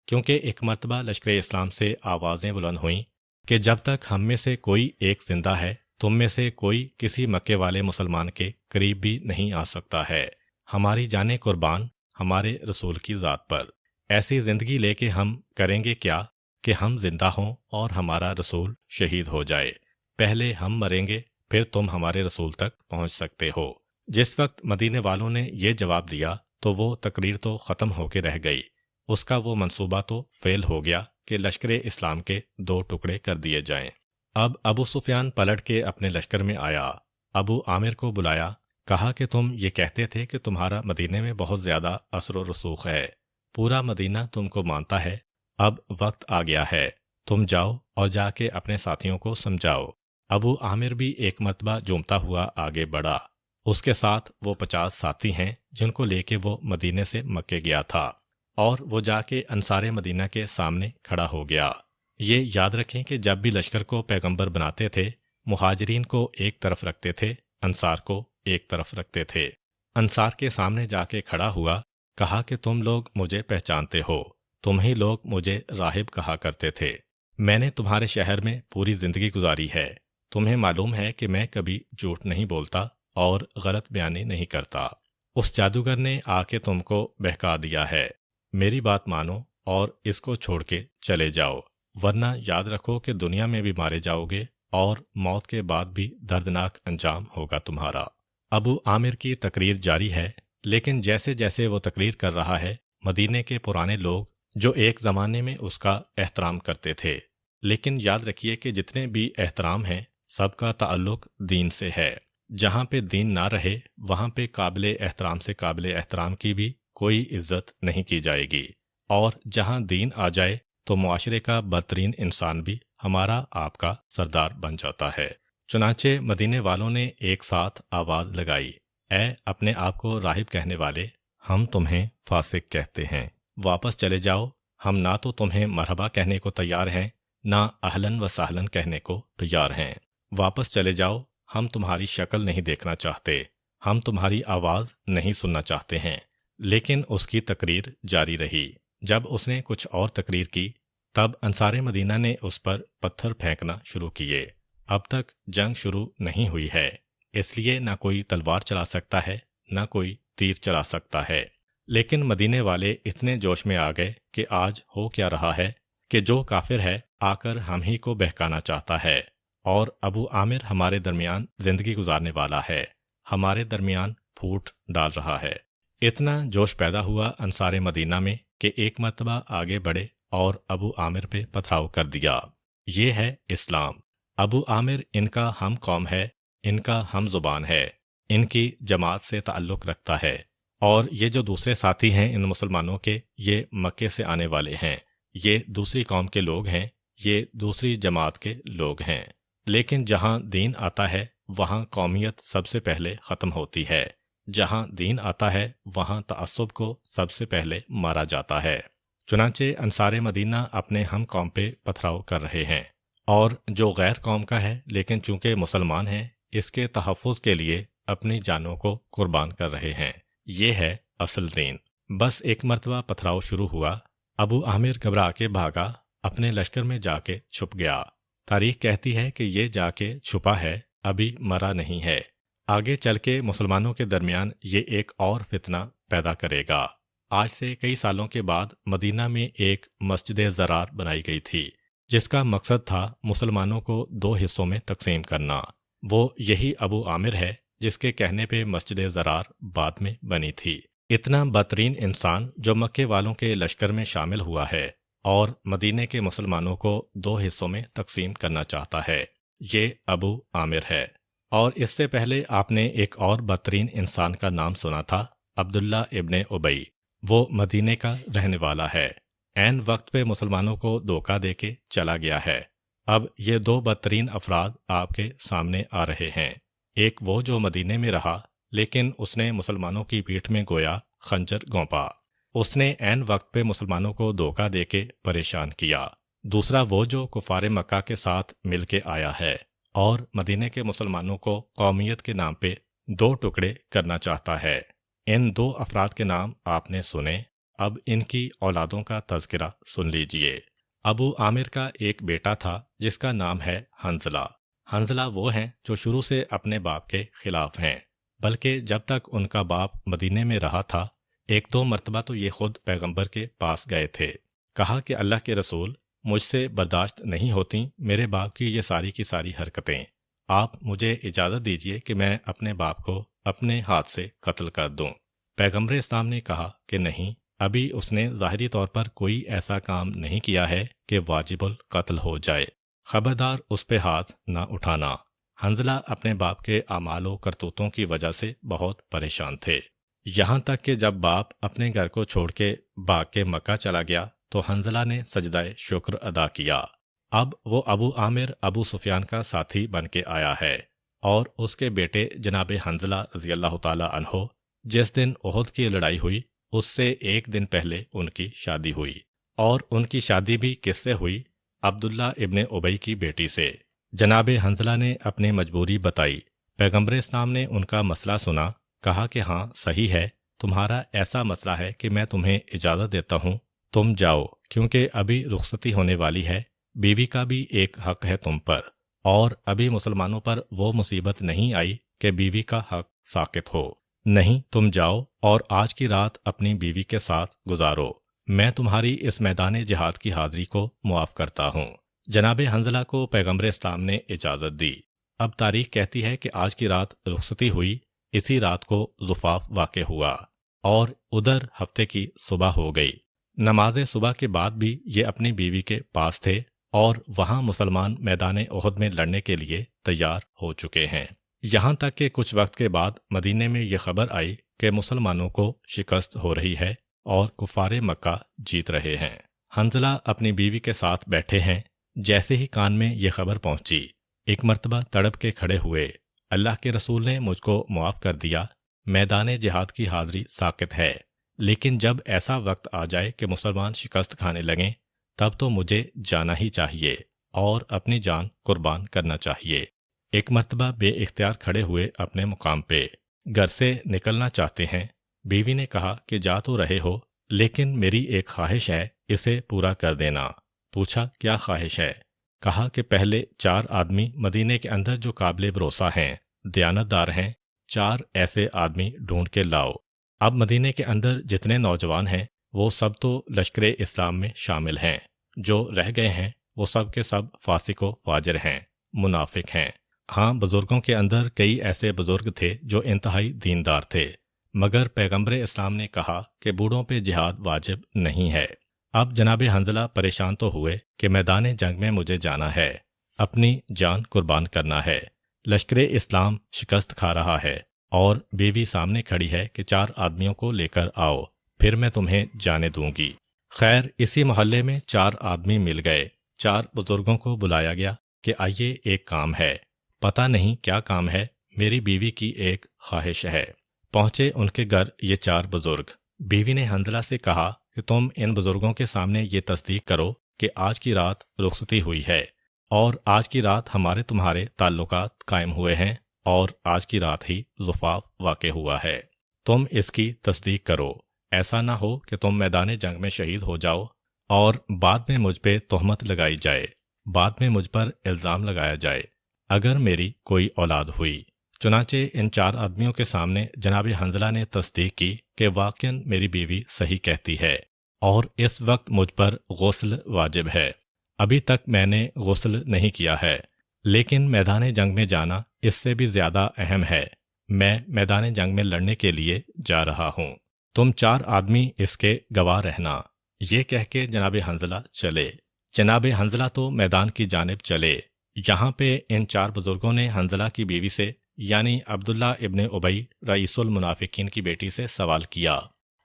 کیونکہ ایک مرتبہ لشکر اسلام سے آوازیں بلند ہوئیں کہ جب تک ہم میں سے کوئی ایک زندہ ہے، تم میں سے کوئی کسی مکے والے مسلمان کے قریب بھی نہیں آ سکتا ہے، ہماری جانیں قربان ہمارے رسول کی ذات پر۔ ایسی زندگی لے کے ہم کریں گے کیا کہ ہم زندہ ہوں اور ہمارا رسول شہید ہو جائے؟ پہلے ہم مریں گے پھر تم ہمارے رسول تک پہنچ سکتے ہو۔ جس وقت مدینے والوں نے یہ جواب دیا تو وہ تقریر تو ختم ہو کے رہ گئی، اس کا وہ منصوبہ تو فیل ہو گیا کہ لشکر اسلام کے 2 ٹکڑے کر دیے جائیں۔ اب ابو سفیان پلٹ کے اپنے لشکر میں آیا، ابو عامر کو بلایا، کہا کہ تم یہ کہتے تھے کہ تمہارا مدینے میں بہت زیادہ اثر و رسوخ ہے، پورا مدینہ تم کو مانتا ہے، اب وقت آ گیا ہے، تم جاؤ اور جا کے اپنے ساتھیوں کو سمجھاؤ۔ ابو عامر بھی ایک مرتبہ جومتا ہوا آگے بڑھا، اس کے ساتھ وہ 50 ساتھی ہیں جن کو لے کے وہ مدینے سے مکے گیا تھا، اور وہ جا کے انصار مدینہ کے سامنے کھڑا ہو گیا۔ یہ یاد رکھیں کہ جب بھی لشکر کو پیغمبر بناتے تھے، مہاجرین کو ایک طرف رکھتے تھے، انصار کو ایک طرف رکھتے تھے۔ انصار کے سامنے جا کے کھڑا ہوا، کہا کہ تم لوگ مجھے پہچانتے ہو، تم ہی لوگ مجھے راہب کہا کرتے تھے، میں نے تمہارے شہر میں پوری زندگی گزاری ہے، تمہیں معلوم ہے کہ میں کبھی جھوٹ نہیں بولتا اور غلط بیانی نہیں کرتا۔ اس جادوگر نے آ کے تم کو بہکا دیا ہے، میری بات مانو اور اس کو چھوڑ کے چلے جاؤ، ورنہ یاد رکھو کہ دنیا میں بھی مارے جاؤ گے اور موت کے بعد بھی دردناک انجام ہوگا تمہارا۔ ابو عامر کی تقریر جاری ہے، لیکن جیسے جیسے وہ تقریر کر رہا ہے، مدینے کے پرانے لوگ جو ایک زمانے میں اس کا احترام کرتے تھے، لیکن یاد رکھیے کہ جتنے بھی احترام ہیں سب کا تعلق دین سے ہے، جہاں پہ دین نہ رہے وہاں پہ قابل احترام سے قابل احترام کی بھی کوئی عزت نہیں کی جائے گی، اور جہاں دین آ جائے تو معاشرے کا بدترین انسان بھی ہمارا آپ کا سردار بن جاتا ہے۔ چنانچہ مدینے والوں نے ایک ساتھ آواز لگائی، اے اپنے آپ کو راہب کہنے والے، ہم تمہیں فاسق کہتے ہیں، واپس چلے جاؤ، ہم نہ تو تمہیں مرحبا کہنے کو تیار ہیں، نہ اہلاً و سہلاً کہنے کو تیار ہیں، واپس چلے جاؤ، ہم تمہاری شکل نہیں دیکھنا چاہتے، ہم تمہاری آواز نہیں سننا چاہتے ہیں۔ لیکن اس کی تقریر جاری رہی۔ جب اس نے کچھ اور تقریر کی تب انصار مدینہ نے اس پر پتھر پھینکنا شروع کیے۔ اب تک جنگ شروع نہیں ہوئی ہے، اس لیے نہ کوئی تلوار چلا سکتا ہے نہ کوئی تیر چلا سکتا ہے، لیکن مدینے والے اتنے جوش میں آ گئے کہ آج ہو کیا رہا ہے کہ جو کافر ہے آ کر ہم ہی کو بہکانا چاہتا ہے، اور ابو عامر ہمارے درمیان زندگی گزارنے والا ہے، ہمارے درمیان پھوٹ ڈال رہا ہے۔ اتنا جوش پیدا ہوا انصار مدینہ میں کہ ایک مرتبہ آگے بڑھے اور ابو عامر پہ پتھراؤ کر دیا۔ یہ ہے اسلام۔ ابو عامر ان کا ہم قوم ہے، ان کا ہم زبان ہے، ان کی جماعت سے تعلق رکھتا ہے، اور یہ جو دوسرے ساتھی ہیں ان مسلمانوں کے، یہ مکے سے آنے والے ہیں، یہ دوسری قوم کے لوگ ہیں، یہ دوسری جماعت کے لوگ ہیں۔ لیکن جہاں دین آتا ہے وہاں قومیت سب سے پہلے ختم ہوتی ہے، جہاں دین آتا ہے وہاں تعصب کو سب سے پہلے مارا جاتا ہے۔ چنانچہ انصار مدینہ اپنے ہم قوم پہ پتھراؤ کر رہے ہیں، اور جو غیر قوم کا ہے لیکن چونکہ مسلمان ہیں اس کے تحفظ کے لیے اپنی جانوں کو قربان کر رہے ہیں۔ یہ ہے اصل دین۔ بس ایک مرتبہ پتھراؤ شروع ہوا، ابو عامر گھبرا کے بھاگا، اپنے لشکر میں جا کے چھپ گیا۔ تاریخ کہتی ہے کہ یہ جا کے چھپا ہے، ابھی مرا نہیں ہے، آگے چل کے مسلمانوں کے درمیان یہ ایک اور فتنہ پیدا کرے گا۔ آج سے کئی سالوں کے بعد مدینہ میں ایک مسجد زرار بنائی گئی تھی، جس کا مقصد تھا مسلمانوں کو 2 حصوں میں تقسیم کرنا۔ وہ یہی ابو عامر ہے جس کے کہنے پہ مسجد زرار بعد میں بنی تھی۔ اتنا بدترین انسان جو مکے والوں کے لشکر میں شامل ہوا ہے اور مدینے کے مسلمانوں کو 2 حصوں میں تقسیم کرنا چاہتا ہے، یہ ابو عامر ہے۔ اور اس سے پہلے آپ نے ایک اور بدترین انسان کا نام سنا تھا، عبداللہ ابن ابی۔ وہ مدینے کا رہنے والا ہے، عین وقت پہ مسلمانوں کو دھوکہ دے کے چلا گیا ہے۔ اب یہ 2 بدترین افراد آپ کے سامنے آ رہے ہیں۔ ایک وہ جو مدینے میں رہا لیکن اس نے مسلمانوں کی پیٹھ میں گویا خنجر گھونپا، اس نے عین وقت پہ مسلمانوں کو دھوکہ دے کے پریشان کیا۔ دوسرا وہ جو کفار مکہ کے ساتھ مل کے آیا ہے اور مدینے کے مسلمانوں کو قومیت کے نام پہ 2 ٹکڑے کرنا چاہتا ہے۔ ان 2 افراد کے نام آپ نے سنے، اب ان کی اولادوں کا تذکرہ سن لیجئے۔ ابو عامر کا ایک بیٹا تھا جس کا نام ہے حنظلہ۔ حنظلہ وہ ہیں جو شروع سے اپنے باپ کے خلاف ہیں، بلکہ جب تک ان کا باپ مدینے میں رہا تھا ایک دو مرتبہ تو یہ خود پیغمبر کے پاس گئے تھے، کہا کہ اللہ کے رسول، مجھ سے برداشت نہیں ہوتی میرے باپ کی یہ ساری کی ساری حرکتیں، آپ مجھے اجازت دیجئے کہ میں اپنے باپ کو اپنے ہاتھ سے قتل کر دوں۔ پیغمبر اسلام نے کہا کہ نہیں، ابھی اس نے ظاہری طور پر کوئی ایسا کام نہیں کیا ہے کہ واجب القتل ہو جائے، خبردار اس پہ ہاتھ نہ اٹھانا۔ حنظلہ اپنے باپ کے اعمال و کرتوتوں کی وجہ سے بہت پریشان تھے، یہاں تک کہ جب باپ اپنے گھر کو چھوڑ کے بھاگ کے مکہ چلا گیا تو حنظلہ نے سجدہ شکر ادا کیا۔ اب وہ ابو عامر ابو سفیان کا ساتھی بن کے آیا ہے، اور اس کے بیٹے جناب حنظلہ رضی اللہ تعالی عنہ، جس دن احد کی لڑائی ہوئی اس سے ایک دن پہلے ان کی شادی ہوئی، اور ان کی شادی بھی کس سے ہوئی؟ عبداللہ ابن ابی کی بیٹی سے۔ جناب حنظلہ نے اپنی مجبوری بتائی، پیغمبر اسلام نے ان کا مسئلہ سنا، کہا کہ ہاں صحیح ہے، تمہارا ایسا مسئلہ ہے کہ میں تمہیں اجازت دیتا ہوں، تم جاؤ، کیونکہ ابھی رخصتی ہونے والی ہے، بیوی کا بھی ایک حق ہے تم پر، اور ابھی مسلمانوں پر وہ مصیبت نہیں آئی کہ بیوی کا حق ساقط ہو، نہیں تم جاؤ اور آج کی رات اپنی بیوی کے ساتھ گزارو، میں تمہاری اس میدان جہاد کی حاضری کو معاف کرتا ہوں۔ جناب حنظلہ کو پیغمبر اسلام نے اجازت دی۔ اب تاریخ کہتی ہے کہ آج کی رات رخصتی ہوئی، اسی رات کو زفاف واقع ہوا، اور ادھر ہفتے کی صبح ہو گئی۔ نماز صبح کے بعد بھی یہ اپنی بیوی کے پاس تھے، اور وہاں مسلمان میدان احد میں لڑنے کے لیے تیار ہو چکے ہیں، یہاں تک کہ کچھ وقت کے بعد مدینے میں یہ خبر آئی کہ مسلمانوں کو شکست ہو رہی ہے اور کفار مکہ جیت رہے ہیں۔ حنظلہ اپنی بیوی کے ساتھ بیٹھے ہیں، جیسے ہی کان میں یہ خبر پہنچی، ایک مرتبہ تڑپ کے کھڑے ہوئے، اللہ کے رسول نے مجھ کو معاف کر دیا، میدان جہاد کی حاضری ساقط ہے، لیکن جب ایسا وقت آ جائے کہ مسلمان شکست کھانے لگیں تب تو مجھے جانا ہی چاہیے اور اپنی جان قربان کرنا چاہیے۔ ایک مرتبہ بے اختیار کھڑے ہوئے اپنے مقام پہ، گھر سے نکلنا چاہتے ہیں، بیوی نے کہا کہ جا تو رہے ہو لیکن میری ایک خواہش ہے، اسے پورا کر دینا۔ پوچھا کیا خواہش ہے؟ کہا کہ پہلے 4 آدمی مدینے کے اندر جو قابل بھروسہ ہیں، دیانتدار ہیں، 4 ایسے آدمی ڈھونڈ کے لاؤ۔ اب مدینے کے اندر جتنے نوجوان ہیں وہ سب تو لشکر اسلام میں شامل ہیں، جو رہ گئے ہیں وہ سب کے سب فاسق و فاجر ہیں، منافق ہیں۔ ہاں، بزرگوں کے اندر کئی ایسے بزرگ تھے جو انتہائی دیندار تھے، مگر پیغمبر اسلام نے کہا کہ بوڑھوں پہ جہاد واجب نہیں ہے۔ اب جناب حنظلہ پریشان تو ہوئے کہ میدان جنگ میں مجھے جانا ہے، اپنی جان قربان کرنا ہے، لشکر اسلام شکست کھا رہا ہے، اور بیوی سامنے کھڑی ہے کہ 4 آدمیوں کو لے کر آؤ، پھر میں تمہیں جانے دوں گی۔ خیر، اسی محلے میں 4 آدمی مل گئے، 4 بزرگوں کو بلایا گیا کہ آئیے ایک کام ہے۔ پتہ نہیں کیا کام ہے، میری بیوی کی ایک خواہش ہے۔ پہنچے ان کے گھر یہ 4 بزرگ۔ بیوی نے حنظلہ سے کہا کہ تم ان بزرگوں کے سامنے یہ تصدیق کرو کہ آج کی رات رخصتی ہوئی ہے، اور آج کی رات ہمارے تمہارے تعلقات قائم ہوئے ہیں، اور آج کی رات ہی زفاف واقع ہوا ہے۔ تم اس کی تصدیق کرو، ایسا نہ ہو کہ تم میدان جنگ میں شہید ہو جاؤ اور بعد میں مجھ پہ تہمت لگائی جائے، بعد میں مجھ پر الزام لگایا جائے اگر میری کوئی اولاد ہوئی۔ چنانچہ ان 4 آدمیوں کے سامنے جناب حنظلہ نے تصدیق کی کہ واقعاً میری بیوی صحیح کہتی ہے، اور اس وقت مجھ پر غسل واجب ہے۔ ابھی تک میں نے غسل نہیں کیا ہے، لیکن میدان جنگ میں جانا اس سے بھی زیادہ اہم ہے، میں میدان جنگ میں لڑنے کے لیے جا رہا ہوں، تم 4 آدمی اس کے گواہ رہنا۔ یہ کہہ کے جناب حنظلہ چلے۔ جناب حنظلہ تو میدان کی جانب چلے، یہاں پہ ان 4 بزرگوں نے حنظلہ کی بیوی سے یعنی عبداللہ ابن ابی رئیس المنافقین کی بیٹی سے سوال کیا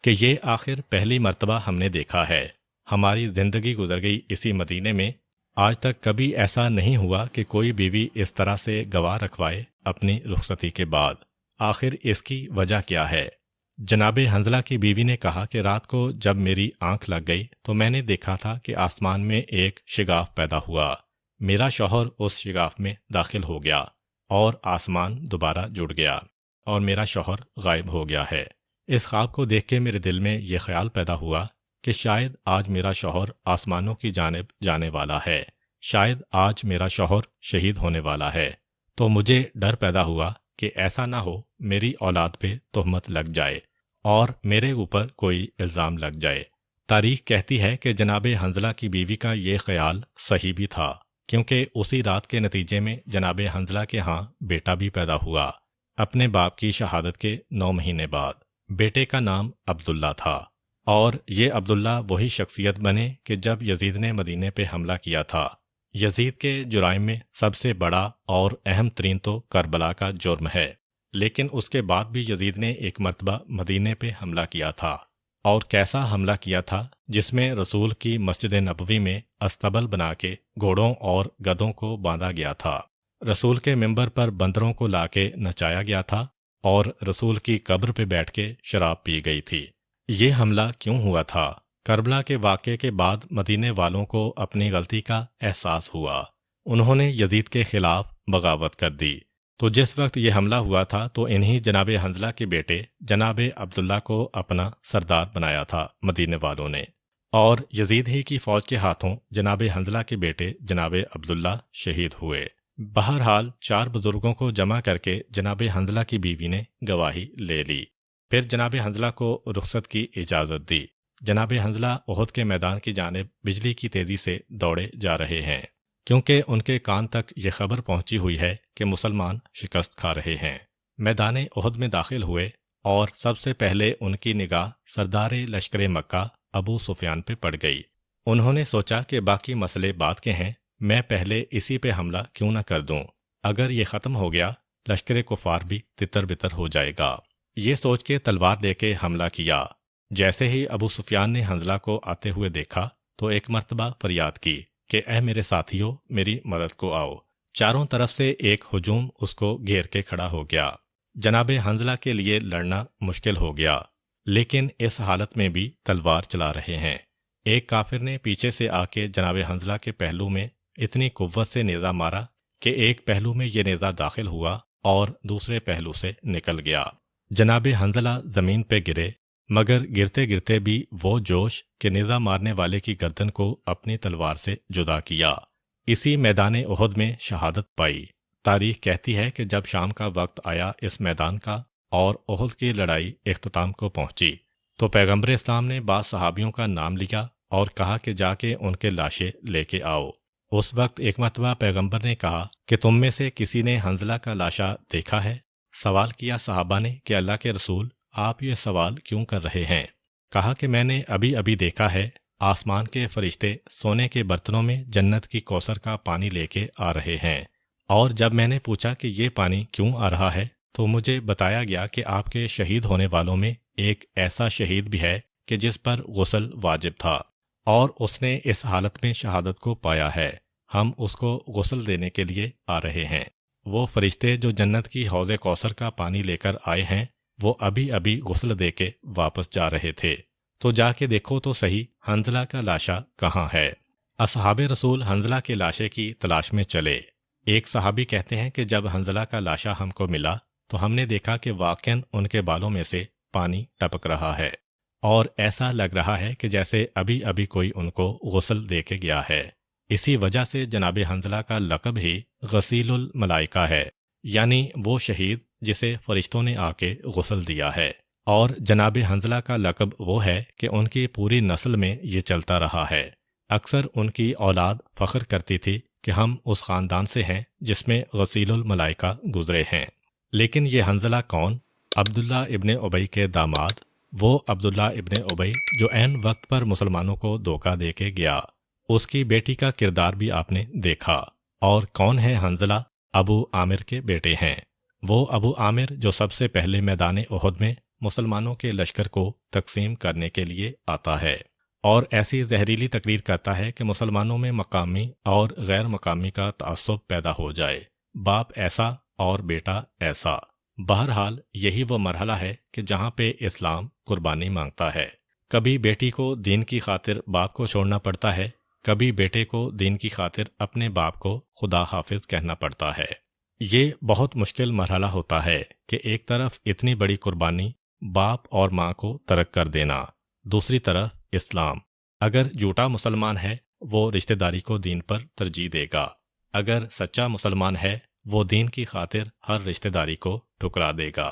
کہ یہ آخر پہلی مرتبہ ہم نے دیکھا ہے، ہماری زندگی گزر گئی اسی مدینے میں، آج تک کبھی ایسا نہیں ہوا کہ کوئی بیوی اس طرح سے گواہ رکھوائے اپنی رخصتی کے بعد، آخر اس کی وجہ کیا ہے؟ جناب حنظلہ کی بیوی نے کہا کہ رات کو جب میری آنکھ لگ گئی تو میں نے دیکھا تھا کہ آسمان میں ایک شگاف پیدا ہوا، میرا شوہر اس شگاف میں داخل ہو گیا اور آسمان دوبارہ جڑ گیا اور میرا شوہر غائب ہو گیا ہے۔ اس خواب کو دیکھ کے میرے دل میں یہ خیال پیدا ہوا کہ شاید آج میرا شوہر آسمانوں کی جانب جانے والا ہے، شاید آج میرا شوہر شہید ہونے والا ہے، تو مجھے ڈر پیدا ہوا کہ ایسا نہ ہو میری اولاد پہ تہمت لگ جائے اور میرے اوپر کوئی الزام لگ جائے۔ تاریخ کہتی ہے کہ جناب حنظلہ کی بیوی کا یہ خیال صحیح بھی تھا، کیونکہ اسی رات کے نتیجے میں جناب حنظلہ کے ہاں بیٹا بھی پیدا ہوا، اپنے باپ کی شہادت کے 9 مہینے بعد۔ بیٹے کا نام عبداللہ تھا، اور یہ عبداللہ وہی شخصیت بنے کہ جب یزید نے مدینے پہ حملہ کیا تھا۔ یزید کے جرائم میں سب سے بڑا اور اہم ترین تو کربلا کا جرم ہے، لیکن اس کے بعد بھی یزید نے ایک مرتبہ مدینے پہ حملہ کیا تھا، اور کیسا حملہ کیا تھا، جس میں رسول کی مسجد نبوی میں استبل بنا کے گھوڑوں اور گدھوں کو باندھا گیا تھا، رسول کے ممبر پر بندروں کو لا کے نچایا گیا تھا، اور رسول کی قبر پہ بیٹھ کے شراب پی گئی تھی۔ یہ حملہ کیوں ہوا تھا؟ کربلا کے واقعے کے بعد مدینے والوں کو اپنی غلطی کا احساس ہوا، انہوں نے یزید کے خلاف بغاوت کر دی۔ تو جس وقت یہ حملہ ہوا تھا تو انہی جناب حنظلہ کے بیٹے جناب عبداللہ کو اپنا سردار بنایا تھا مدینے والوں نے، اور یزید ہی کی فوج کے ہاتھوں جناب حنظلہ کے بیٹے جناب عبداللہ شہید ہوئے۔ بہرحال 4 بزرگوں کو جمع کر کے جناب حنظلہ کی بیوی نے گواہی لے لی، پھر جناب حنظلہ کو رخصت کی اجازت دی۔ جناب حنظلہ احد کے میدان کی جانب بجلی کی تیزی سے دوڑے جا رہے ہیں، کیونکہ ان کے کان تک یہ خبر پہنچی ہوئی ہے کہ مسلمان شکست کھا رہے ہیں۔ میدان احد میں داخل ہوئے، اور سب سے پہلے ان کی نگاہ سردار لشکر مکہ ابو سفیان پہ پڑ گئی۔ انہوں نے سوچا کہ باقی مسئلے بعد کے ہیں، میں پہلے اسی پہ حملہ کیوں نہ کر دوں، اگر یہ ختم ہو گیا لشکر کفار بھی تتر بتر ہو جائے گا۔ یہ سوچ کے تلوار لے کے حملہ کیا۔ جیسے ہی ابو سفیان نے حنظلہ کو آتے ہوئے دیکھا تو ایک مرتبہ فریاد کی کہ اے میرے ساتھیو، میری مدد کو آؤ۔ چاروں طرف سے ایک ہجوم اس کو گھیر کے کھڑا ہو گیا۔ جناب حنظلہ کے لیے لڑنا مشکل ہو گیا، لیکن اس حالت میں بھی تلوار چلا رہے ہیں۔ ایک کافر نے پیچھے سے آ کے جناب حنظلہ کے پہلو میں اتنی قوت سے نیزہ مارا کہ ایک پہلو میں یہ نیزہ داخل ہوا اور دوسرے پہلو سے نکل گیا۔ جناب حنظلہ زمین پہ گرے، مگر گرتے گرتے بھی وہ جوش کہ نیزہ مارنے والے کی گردن کو اپنی تلوار سے جدا کیا۔ اسی میدان احد میں شہادت پائی۔ تاریخ کہتی ہے کہ جب شام کا وقت آیا اس میدان کا اور احد کی لڑائی اختتام کو پہنچی، تو پیغمبر اسلام نے بعض صحابیوں کا نام لیا اور کہا کہ جا کے ان کے لاشیں لے کے آؤ۔ اس وقت ایک مرتبہ پیغمبر نے کہا کہ تم میں سے کسی نے حنظلہ کا لاشا دیکھا ہے؟ سوال کیا صحابہ نے کہ اللہ کے رسول، آپ یہ سوال کیوں کر رہے ہیں؟ کہا کہ میں نے ابھی ابھی دیکھا ہے، آسمان کے فرشتے سونے کے برتنوں میں جنت کی کوثر کا پانی لے کے آ رہے ہیں، اور جب میں نے پوچھا کہ یہ پانی کیوں آ رہا ہے تو مجھے بتایا گیا کہ آپ کے شہید ہونے والوں میں ایک ایسا شہید بھی ہے کہ جس پر غسل واجب تھا، اور اس نے اس حالت میں شہادت کو پایا ہے، ہم اس کو غسل دینے کے لیے آ رہے ہیں۔ وہ فرشتے جو جنت کی حوض کوثر کا پانی لے کر آئے ہیں، وہ ابھی ابھی غسل دے کے واپس جا رہے تھے، تو جا کے دیکھو تو صحیح حنظلہ کا لاشا کہاں ہے۔ اصحاب رسول حنظلہ کے لاشے کی تلاش میں چلے۔ ایک صحابی کہتے ہیں کہ جب حنظلہ کا لاشا ہم کو ملا تو ہم نے دیکھا کہ واقعاً ان کے بالوں میں سے پانی ٹپک رہا ہے، اور ایسا لگ رہا ہے کہ جیسے ابھی ابھی کوئی ان کو غسل دے کے گیا ہے۔ اسی وجہ سے جناب حنظلہ کا لقب ہی غسیل الملائکہ ہے، یعنی وہ شہید جسے فرشتوں نے آ کے غسل دیا ہے۔ اور جناب حنظلہ کا لقب وہ ہے کہ ان کی پوری نسل میں یہ چلتا رہا ہے۔ اکثر ان کی اولاد فخر کرتی تھی کہ ہم اس خاندان سے ہیں جس میں غسیل الملائکہ گزرے ہیں۔ لیکن یہ حنظلہ کون؟ عبداللہ ابن ابی کے داماد، وہ عبداللہ ابن ابی جو عین وقت پر مسلمانوں کو دھوکہ دے کے گیا۔ اس کی بیٹی کا کردار بھی آپ نے دیکھا۔ اور کون ہے حنظلہ؟ ابو عامر کے بیٹے ہیں۔ وہ ابو عامر جو سب سے پہلے میدان احد میں مسلمانوں کے لشکر کو تقسیم کرنے کے لیے آتا ہے، اور ایسی زہریلی تقریر کرتا ہے کہ مسلمانوں میں مقامی اور غیر مقامی کا تعصب پیدا ہو جائے، باپ ایسا اور بیٹا ایسا۔ بہرحال یہی وہ مرحلہ ہے کہ جہاں پہ اسلام قربانی مانگتا ہے۔ کبھی بیٹی کو دین کی خاطر باپ کو چھوڑنا پڑتا ہے، کبھی بیٹے کو دین کی خاطر اپنے باپ کو خدا حافظ کہنا پڑتا ہے۔ یہ بہت مشکل مرحلہ ہوتا ہے کہ ایک طرف اتنی بڑی قربانی باپ اور ماں کو ترک کر دینا، دوسری طرف اسلام۔ اگر جھوٹا مسلمان ہے وہ رشتہ داری کو دین پر ترجیح دے گا، اگر سچا مسلمان ہے وہ دین کی خاطر ہر رشتہ داری کو ٹھکرا دے گا۔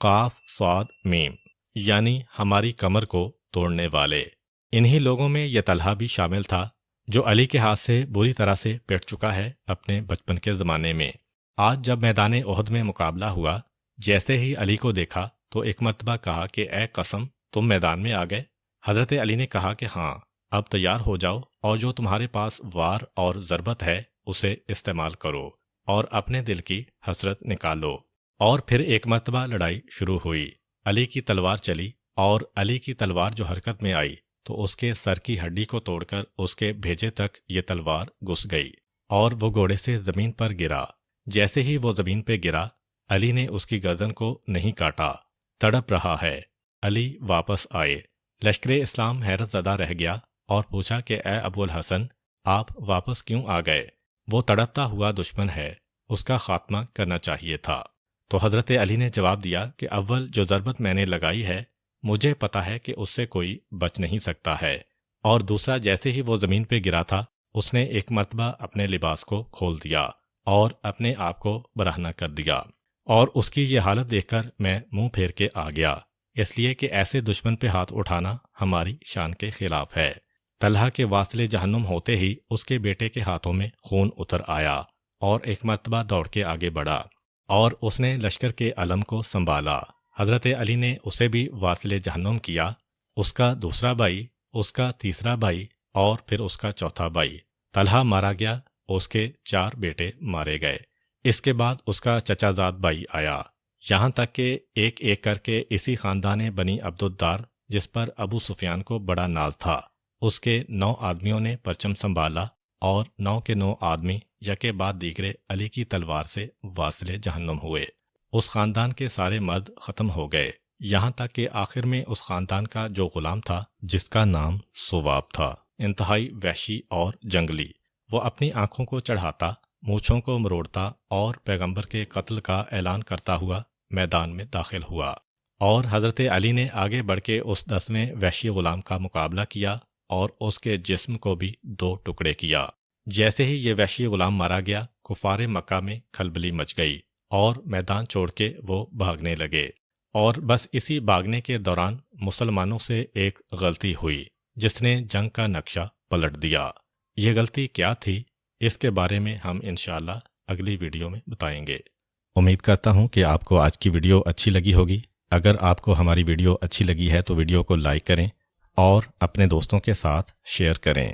قاف صاد میم، یعنی ہماری کمر کو توڑنے والے۔ انہی لوگوں میں یہ طلحہ بھی شامل تھا جو علی کے ہاتھ سے بری طرح سے پٹ چکا ہے اپنے بچپن کے زمانے میں۔ آج جب میدان احد میں مقابلہ ہوا، جیسے ہی علی کو دیکھا تو ایک مرتبہ کہا کہ اے قسم، تم میدان میں آ گئے؟ حضرت علی نے کہا کہ ہاں، اب تیار ہو جاؤ اور جو تمہارے پاس وار اور ضربت ہے اسے استعمال کرو اور اپنے دل کی حسرت نکالو۔ اور پھر ایک مرتبہ لڑائی شروع ہوئی۔ علی کی تلوار چلی اور علی کی تلوار جو حرکت میں آئی تو اس کے سر کی ہڈی کو توڑ کر اس کے بھیجے تک یہ تلوار گھس گئی اور وہ گھوڑے سے زمین پر گرا۔ جیسے ہی وہ زمین پہ گرا، علی نے اس کی گردن کو نہیں کاٹا، تڑپ رہا ہے۔ علی واپس آئے۔ لشکر اسلام حیرت زدہ رہ گیا اور پوچھا کہ اے ابو الحسن، آپ واپس کیوں آ گئے؟ وہ تڑپتا ہوا دشمن ہے، اس کا خاتمہ کرنا چاہیے تھا۔ تو حضرت علی نے جواب دیا کہ اول جو ضربت میں نے لگائی ہے مجھے پتا ہے کہ اس سے کوئی بچ نہیں سکتا ہے، اور دوسرا جیسے ہی وہ زمین پہ گرا تھا اس نے ایک مرتبہ اپنے لباس کو کھول دیا اور اپنے آپ کو برہنہ کر دیا، اور اس کی یہ حالت دیکھ کر میں منہ پھیر کے آ گیا، اس لیے کہ ایسے دشمن پہ ہاتھ اٹھانا ہماری شان کے خلاف ہے۔ طلحہ کے واصل جہنم ہوتے ہی اس کے بیٹے کے ہاتھوں میں خون اتر آیا اور ایک مرتبہ دوڑ کے آگے بڑھا اور اس نے لشکر کے علم کو سنبھالا۔ حضرت علی نے اسے بھی واصل جہنم کیا، اس کا دوسرا بھائی، اس کا تیسرا بھائی اور پھر اس کا چوتھا بھائی۔ طلحہ مارا گیا، اس کے 4 بیٹے مارے گئے۔ اس کے بعد اس کا چچا زاد بھائی آیا، یہاں تک کہ ایک ایک کر کے اسی خاندان بنی عبدالدار، جس پر ابو سفیان کو بڑا ناز تھا، اس کے 9 آدمیوں نے پرچم سنبھالا اور 9 کے 9 آدمی یکے بعد دیگرے علی کی تلوار سے واصل جہنم ہوئے۔ اس خاندان کے سارے مرد ختم ہو گئے، یہاں تک کہ آخر میں اس خاندان کا جو غلام تھا جس کا نام سواب تھا، انتہائی وحشی اور جنگلی، وہ اپنی آنکھوں کو چڑھاتا، مونچھوں کو مروڑتا اور پیغمبر کے قتل کا اعلان کرتا ہوا میدان میں داخل ہوا، اور حضرت علی نے آگے بڑھ کے اس 10ویں وحشی غلام کا مقابلہ کیا اور اس کے جسم کو بھی 2 ٹکڑے کیا۔ جیسے ہی یہ وحشی غلام مارا گیا، کفار مکہ میں کھلبلی مچ گئی اور میدان چھوڑ کے وہ بھاگنے لگے، اور بس اسی بھاگنے کے دوران مسلمانوں سے ایک غلطی ہوئی جس نے جنگ کا نقشہ پلٹ دیا۔ یہ غلطی کیا تھی، اس کے بارے میں ہم انشاءاللہ اگلی ویڈیو میں بتائیں گے۔ امید کرتا ہوں کہ آپ کو آج کی ویڈیو اچھی لگی ہوگی۔ اگر آپ کو ہماری ویڈیو اچھی لگی ہے تو ویڈیو کو لائک کریں اور اپنے دوستوں کے ساتھ شیئر کریں۔